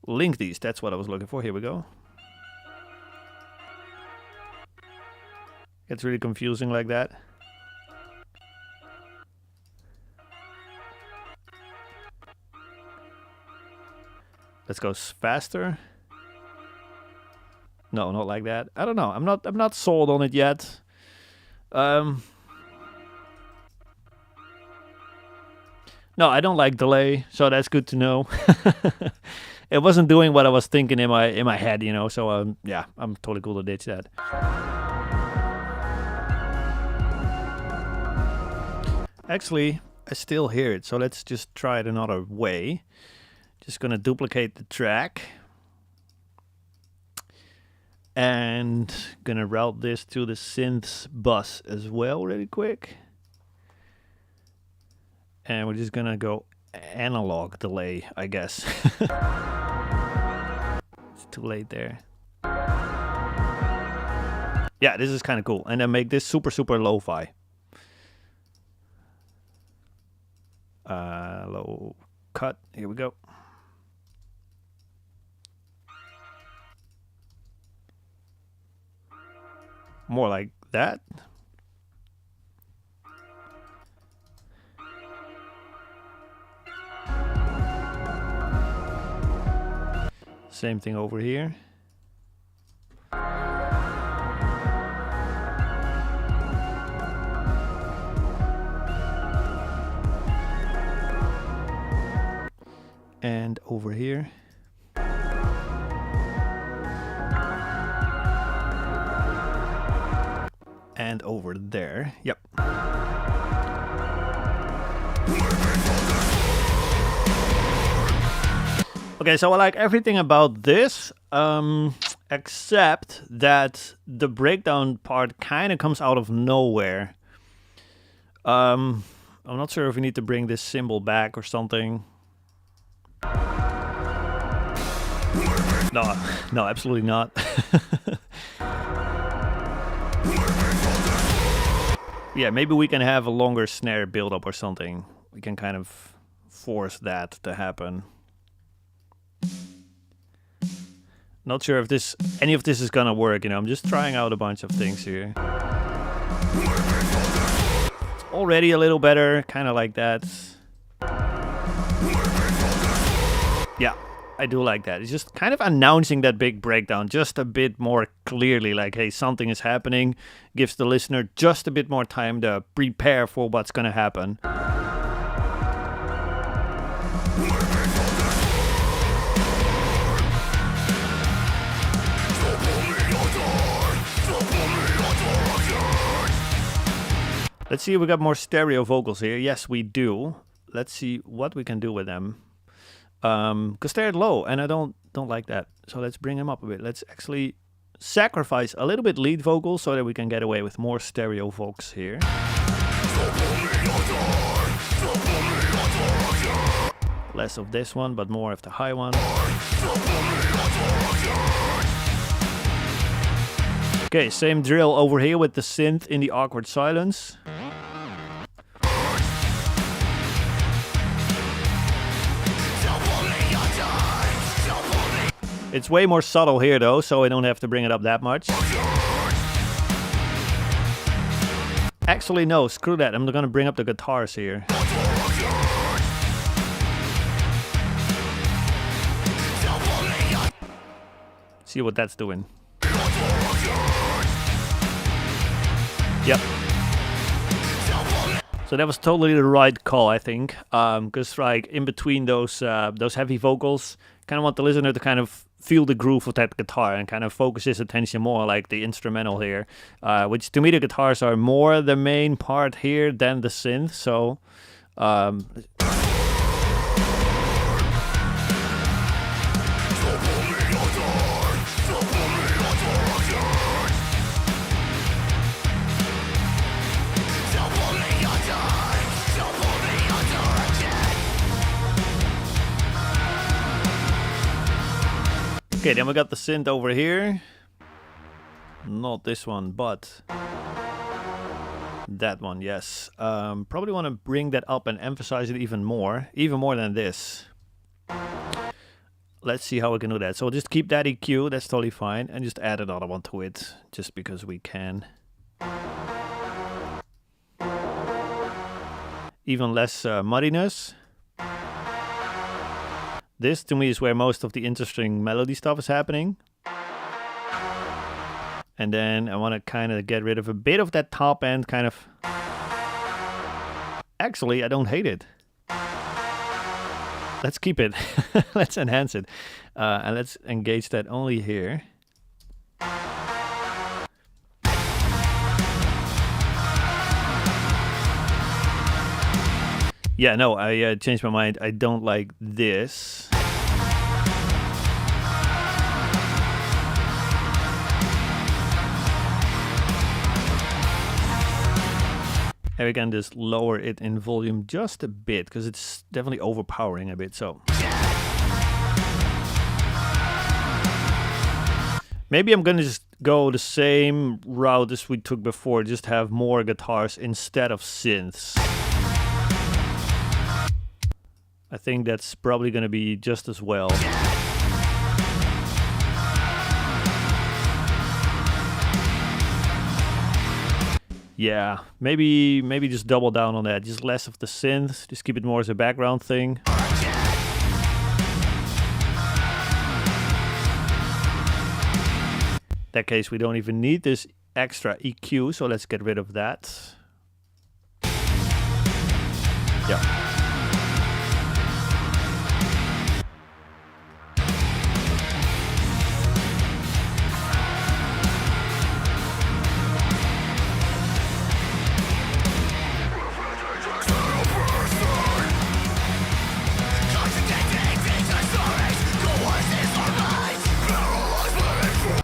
Link these. That's what I was looking for. Here we go. It's really confusing like that. Let's go faster. No, not like that. I don't know. I'm not sold on it yet. No, I don't like delay, so that's good to know. It wasn't doing what I was thinking in my head, you know. So yeah, I'm totally cool to ditch that. Actually, I still hear it, so let's just try it another way. Just gonna duplicate the track. And gonna route this to the synths bus as well really quick. And we're just gonna go analog delay, I guess. It's too late there. Yeah, this is kind of cool. And then make this super, super lo-fi. Low cut, here we go. More like that. Same thing over here. And over here. And over there. Yep. Okay, so I like everything about this, except that the breakdown part kind of comes out of nowhere. I'm not sure if we need to bring this cymbal back or something. No, absolutely not. Yeah, maybe we can have a longer snare build-up or something. We can kind of force that to happen. Not sure if any of this is gonna work, you know. I'm just trying out a bunch of things here. It's already a little better, kind of like that. Yeah, I do like that. It's just kind of announcing that big breakdown just a bit more clearly, like, hey, something is happening. Gives the listener just a bit more time to prepare for what's gonna happen. Let's see if we got more stereo vocals here. Yes, we do. Let's see what we can do with them. Because they're low, and I don't like that. So let's bring them up a bit. Let's actually sacrifice a little bit lead vocals so that we can get away with more stereo vocals here. Less of this one, but more of the high one. Okay, same drill over here with the synth in the awkward silence. It's way more subtle here though, so I don't have to bring it up that much. Actually, no, screw that. I'm gonna bring up the guitars here. See what that's doing. Yep. So that was totally the right call, I think, because like in between those heavy vocals, kind of want the listener to kind of feel the groove of that guitar and kind of focus his attention more like the instrumental here, which to me the guitars are more the main part here than the synth. So okay, then we got the synth over here. Not this one, but that one, yes. Probably want to bring that up and emphasize it even more than this. Let's see how we can do that. So just keep that EQ, that's totally fine, and just add another one to it, just because we can. Even less muddiness. This, to me, is where most of the interesting melody stuff is happening. And then I want to kind of get rid of a bit of that top end kind of... Actually, I don't hate it. Let's keep it. Let's enhance it. And let's engage that only here. Yeah, no, I changed my mind. I don't like this. And we can just lower it in volume just a bit, because it's definitely overpowering a bit, so. Maybe I'm gonna just go the same route as we took before, just have more guitars instead of synths. I think that's probably gonna be just as well. Yeah, maybe just double down on that. Just less of the synth. Just keep it more as a background thing. In that case, we don't even need this extra EQ, so let's get rid of that. Yeah.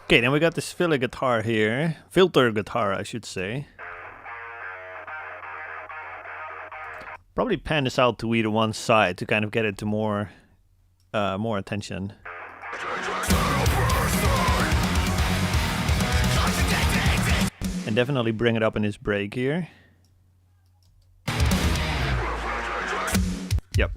Okay, then we got this filter guitar here. Filter guitar, I should say. Probably pan this out to either one side to kind of get it to more attention. And definitely bring it up in this break here. Yep.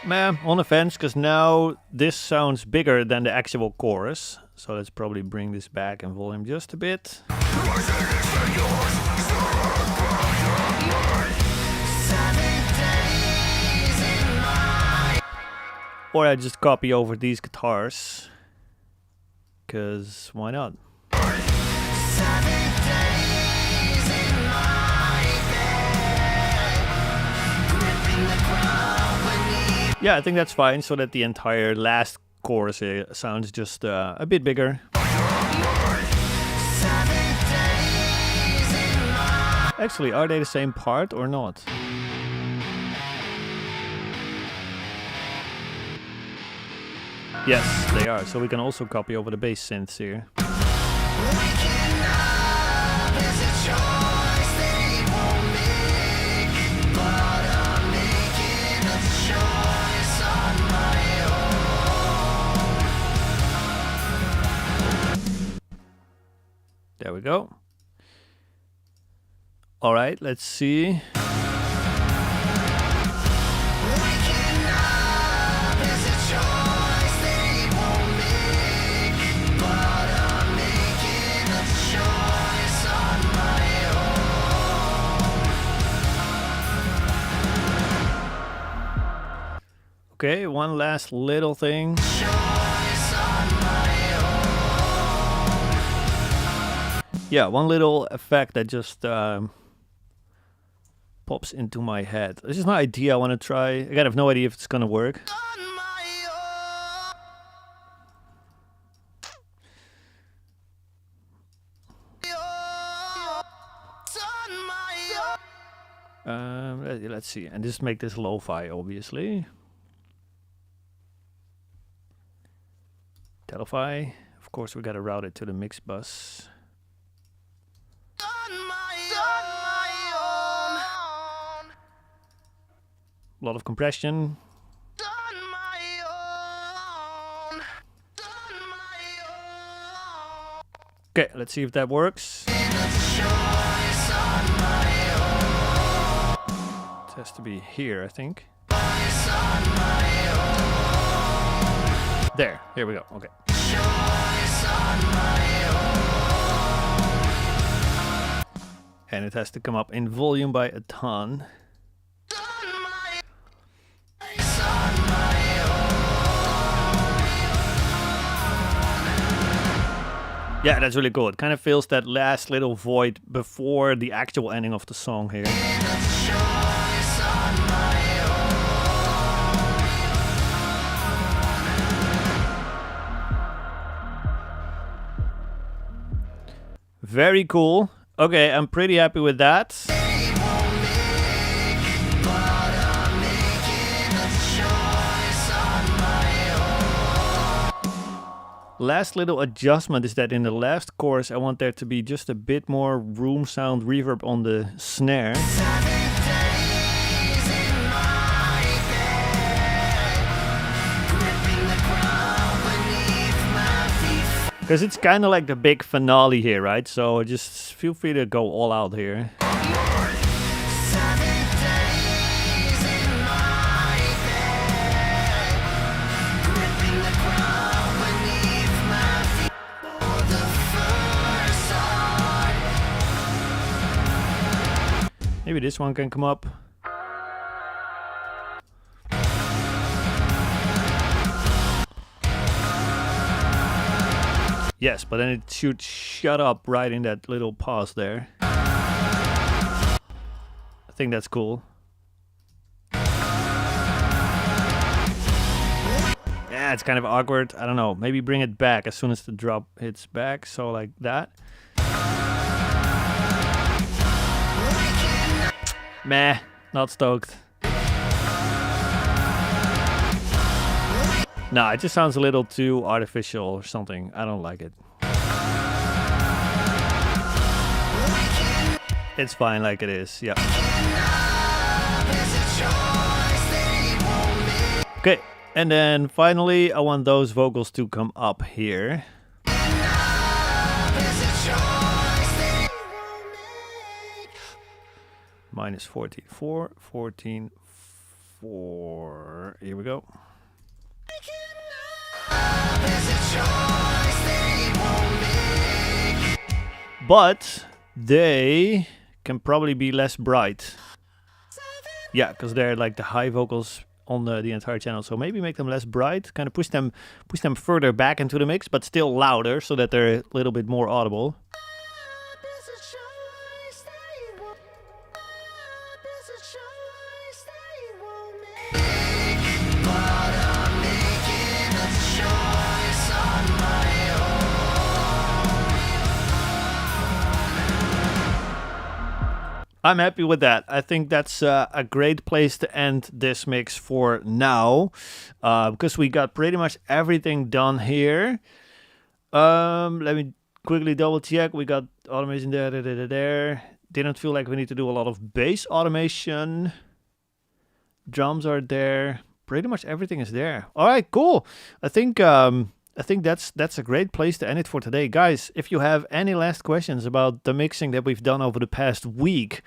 Man, on the fence, because now this sounds bigger than the actual chorus. So let's probably bring this back in volume just a bit. Or I just copy over these guitars, because why not? Yeah, I think that's fine, so that the entire last chorus sounds just a bit bigger. Actually, are they the same part or not? Yes, they are, so we can also copy over the bass synths here. There we go. All right, let's see. Okay, one last little thing. Yeah, one little effect that just pops into my head. This is an idea I want to try. Again, I have no idea if it's gonna work. Let's see, and just make this lo-fi, obviously. Telefy. Of course, we gotta route it to the mix bus. A lot of compression. Okay, let's see if that works. It has to be here, I think. There, here we go. Okay. And it has to come up in volume by a ton. Yeah, that's really cool. It kind of fills that last little void before the actual ending of the song here. Very cool. Okay, I'm pretty happy with that. Last little adjustment is that in the last chorus I want there to be just a bit more room sound reverb on the snare. Because it's kind of like the big finale here, right? So just feel free to go all out here. Maybe this one can come up. Yes, but then it should shut up right in that little pause there. I think that's cool. Yeah, it's kind of awkward. I don't know. Maybe bring it back as soon as the drop hits back. So like that. Meh, not stoked. Nah, it just sounds a little too artificial or something. I don't like it. It's fine like it is, yeah. Okay, and then finally I want those vocals to come up here. Minus 14.4, 14.4. Here we go. But they can probably be less bright. Yeah, because they're like the high vocals on the entire channel. So maybe make them less bright, kind of push them further back into the mix, but still louder so that they're a little bit more audible. I'm happy with that. I think that's a great place to end this mix for now, because we got pretty much everything done here. Let me quickly double check. We got automation there. Didn't feel like we need to do a lot of bass automation. Drums are there. Pretty much everything is there. All right, cool. I think that's a great place to end it for today. Guys, if you have any last questions about the mixing that we've done over the past week,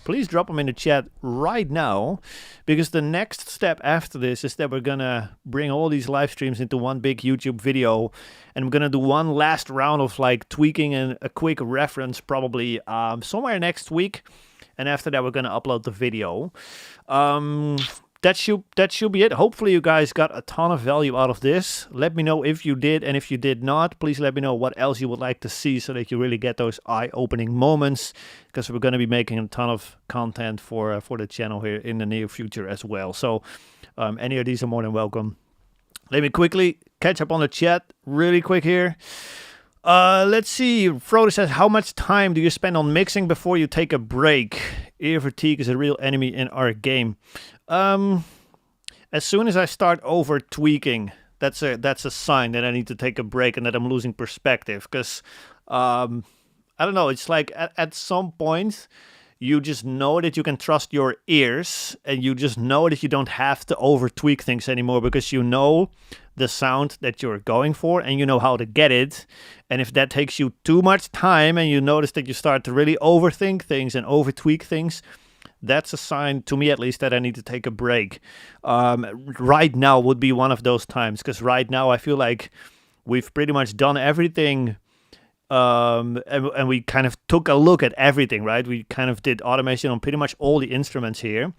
please drop them in the chat right now, because the next step after this is that we're gonna bring all these live streams into one big YouTube video, and we're gonna do one last round of like tweaking and a quick reference probably somewhere next week, and after that we're gonna upload the video. that should be it. Hopefully you guys got a ton of value out of this. Let me know if you did, and if you did not, please let me know what else you would like to see so that you really get those eye-opening moments, because we're going to be making a ton of content for the channel here in the near future as well. So any of these are more than welcome. Let me quickly catch up on the chat really quick here. Let's see. Frodo says, how much time do you spend on mixing before you take a break? Ear fatigue is a real enemy in our game. As soon as I start over tweaking, that's a sign that I need to take a break and that I'm losing perspective. Because, I don't know, it's like at some point, you just know that you can trust your ears, and you just know that you don't have to over tweak things anymore, because you know the sound that you're going for and you know how to get it. And if that takes you too much time and you notice that you start to really overthink things and over tweak things, that's a sign, to me at least, that I need to take a break. Right now would be one of those times, because right now I feel like we've pretty much done everything. And we kind of took a look at everything, right? We kind of did automation on pretty much all the instruments here.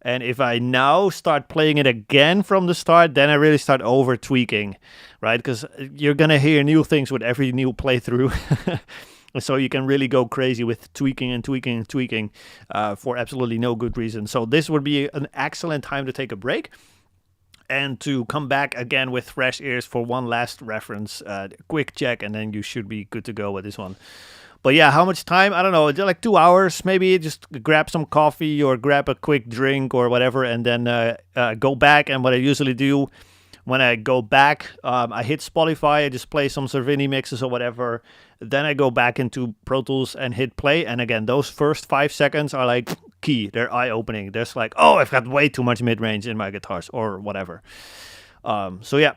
And if I now start playing it again from the start, then I really start over tweaking, right? Because you're going to hear new things with every new playthrough. So you can really go crazy with tweaking and tweaking and tweaking for absolutely no good reason. So this would be an excellent time to take a break and to come back again with fresh ears for one last reference, quick check, and then you should be good to go with this one. But yeah, how much time? I don't know. Like 2 hours, maybe. Just grab some coffee or grab a quick drink or whatever, and then go back. And what I usually do when I go back, I hit Spotify, I just play some Cervini mixes or whatever. Then I go back into Pro Tools and hit play. And again, those first 5 seconds are like key. They're eye-opening. There's like, oh, I've got way too much mid-range in my guitars or whatever. So yeah.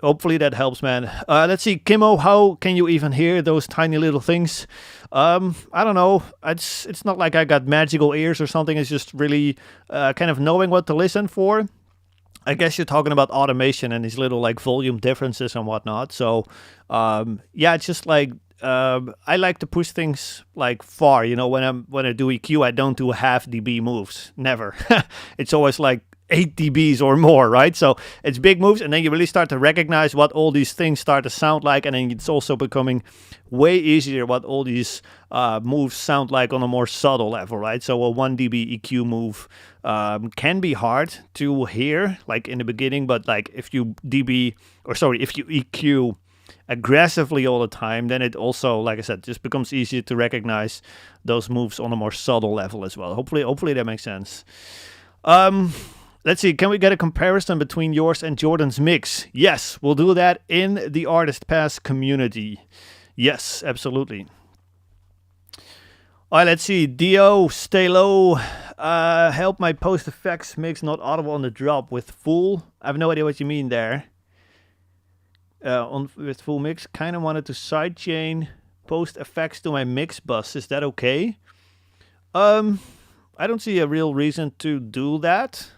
Hopefully that helps, man. Let's see, Kimmo, how can you even hear those tiny little things? I don't know. It's not like I got magical ears or something. It's just really kind of knowing what to listen for. I guess you're talking about automation and these little like volume differences and whatnot. So yeah, it's just like I like to push things like far. You know, when I do EQ, I don't do half dB moves. Never. It's always like 8 dBs or more, right? So it's big moves, and then you really start to recognize what all these things start to sound like, and then it's also becoming way easier what all these moves sound like on a more subtle level, right? So a 1 dB EQ move can be hard to hear, like in the beginning, but like if you EQ aggressively all the time, then it also, like I said, just becomes easier to recognize those moves on a more subtle level as well. Hopefully that makes sense. Let's see, can we get a comparison between yours and Jordan's mix? Yes, we'll do that in the Artist Pass community. Yes, absolutely. All right, let's see. Dio, stay low. Help my post effects mix not audible on the drop with full. I have no idea what you mean there. With full mix, kind of wanted to sidechain post effects to my mix bus. Is that okay? I don't see a real reason to do that.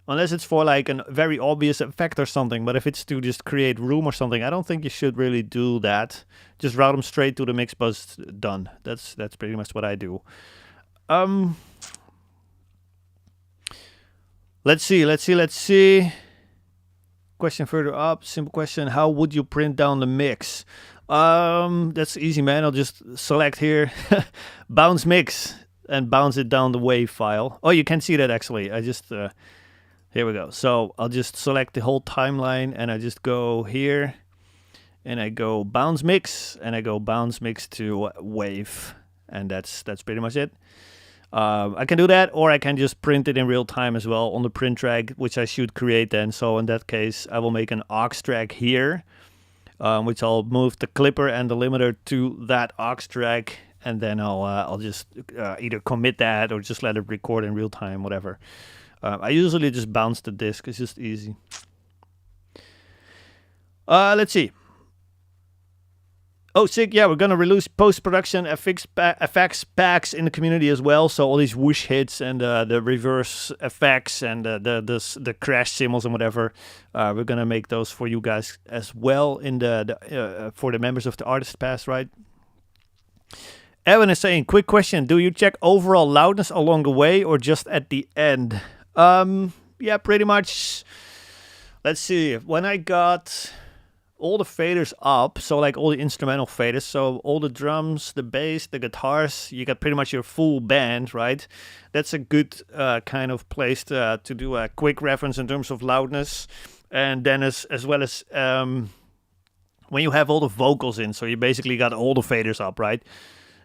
Unless it's for like a very obvious effect or something. But if it's to just create room or something, I don't think you should really do that. Just route them straight to the mix bus. Done. That's pretty much what I do. Let's see. Question further up. Simple question. How would you print down the mix? That's easy, man. I'll just select here. Bounce mix. And bounce it down the WAV file. Oh, you can see that actually. I just... Here we go. So I'll just select the whole timeline, and I just go here, and I go bounce mix, and I go bounce mix to wave, and that's pretty much it. I can do that, or I can just print it in real time as well on the print track, which I should create then. So in that case, I will make an aux track here, which I'll move the clipper and the limiter to that aux track, and then I'll just either commit that or just let it record in real time, whatever. I usually just bounce the disc. It's just easy. Let's see. Oh, sick. Yeah, we're going to release post-production effects packs in the community as well. So all these whoosh hits and the reverse effects and the crash cymbals and whatever. We're going to make those for you guys as well in for the members of the Artist Pass, right? Evan is saying, quick question. Do you check overall loudness along the way or just at the end? Yeah, pretty much. Let's see. When I got all the faders up, so like all the instrumental faders, so all the drums, the bass, the guitars, you got pretty much your full band, right? That's a good kind of place to do a quick reference in terms of loudness. And then as well as when you have all the vocals in, so you basically got all the faders up, right?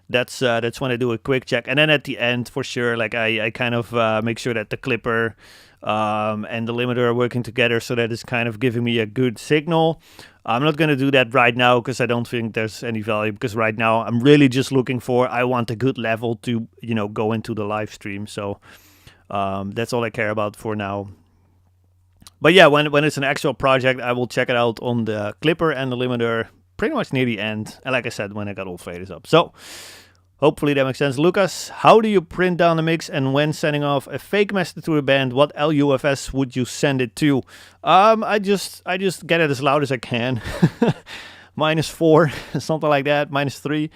That's when I do a quick check, and then at the end, for sure, like I kind of make sure that the clipper and the limiter are working together, so that it's kind of giving me a good signal. I'm not gonna do that right now because I don't think there's any value. Because right now I'm really just looking for, I want a good level to go into the live stream. So that's all I care about for now. But yeah, when it's an actual project, I will check it out on the clipper and the limiter pretty much near the end. And like I said, when I got all faders up. So hopefully that makes sense. Lucas, how do you print down the mix, and when sending off a fake master to a band, what LUFS would you send it to? I just get it as loud as I can. -4, something like that, -3.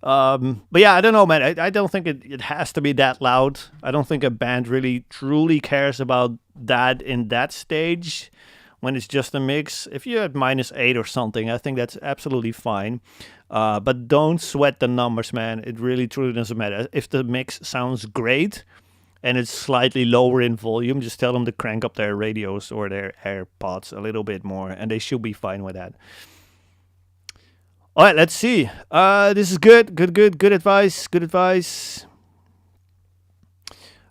But yeah, I don't know, man. I don't think it has to be that loud. I don't think a band really truly cares about that in that stage when it's just a mix. If you're at -8 or something, I think that's absolutely fine. But don't sweat the numbers, man. It really truly doesn't matter. If the mix sounds great and it's slightly lower in volume, just tell them to crank up their radios or their AirPods a little bit more, and they should be fine with that. All right, let's see. This is good advice.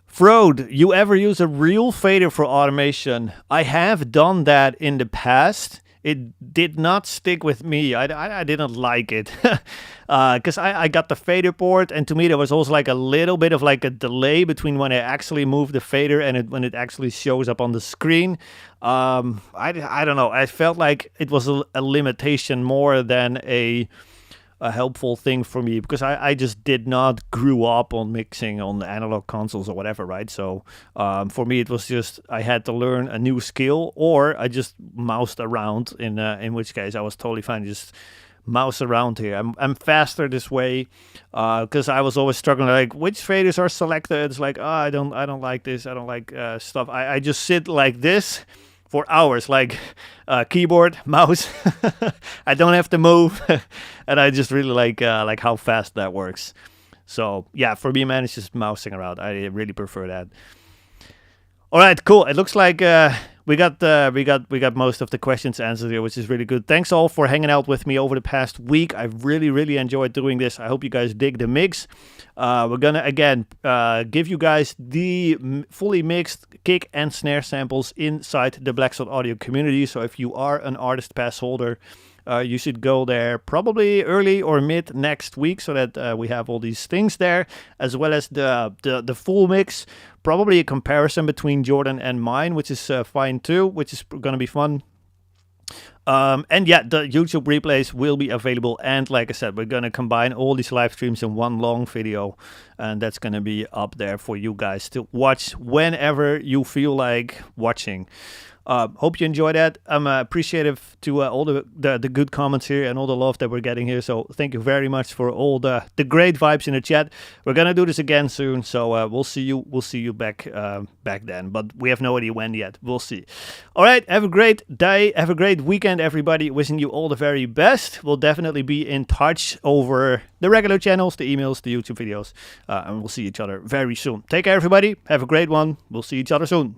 Frode, you ever use a real fader for automation? I have done that in the past. It did not stick with me. I didn't like it. Because I got the fader port, and to me there was also like a little bit of like a delay between when I actually move the fader and when it actually shows up on the screen. I don't know. I felt like it was a limitation more than a helpful thing for me, because I just did not grew up on mixing on the analog consoles or whatever, right? So for me it was just I had to learn a new skill, or I just moused around, in which case I was totally fine. Just mouse around here. I'm faster this way, because I was always struggling like which faders are selected. It's like, I don't like this. I don't like stuff. I just sit like this for hours, like keyboard, mouse. I don't have to move, and I just really like how fast that works. So yeah, for me, man, it's just mousing around. I really prefer that. All right, cool. It looks like we got most of the questions answered here, which is really good. Thanks all for hanging out with me over the past week. I've really enjoyed doing this. I hope you guys dig the mix. We're gonna again give you guys the fully mixed kick and snare samples inside the Blackshot Audio community. So if you are an Artist Pass holder, you should go there probably early or mid next week, so that we have all these things there, as well as the full mix. Probably a comparison between Jordan and mine, which is fine too, which is going to be fun. And yeah, the YouTube replays will be available. And like I said, we're going to combine all these live streams in one long video. And that's going to be up there for you guys to watch whenever you feel like watching. Hope you enjoy that. I'm appreciative to all the good comments here and all the love that we're getting here. So thank you very much for all the great vibes in the chat. We're gonna do this again soon, so we'll see you back then. But we have no idea when yet. We'll see. All right, have a great day. Have a great weekend, everybody. Wishing you all the very best. We'll definitely be in touch over the regular channels, the emails, the YouTube videos, and we'll see each other very soon. Take care, everybody. Have a great one. We'll see each other soon.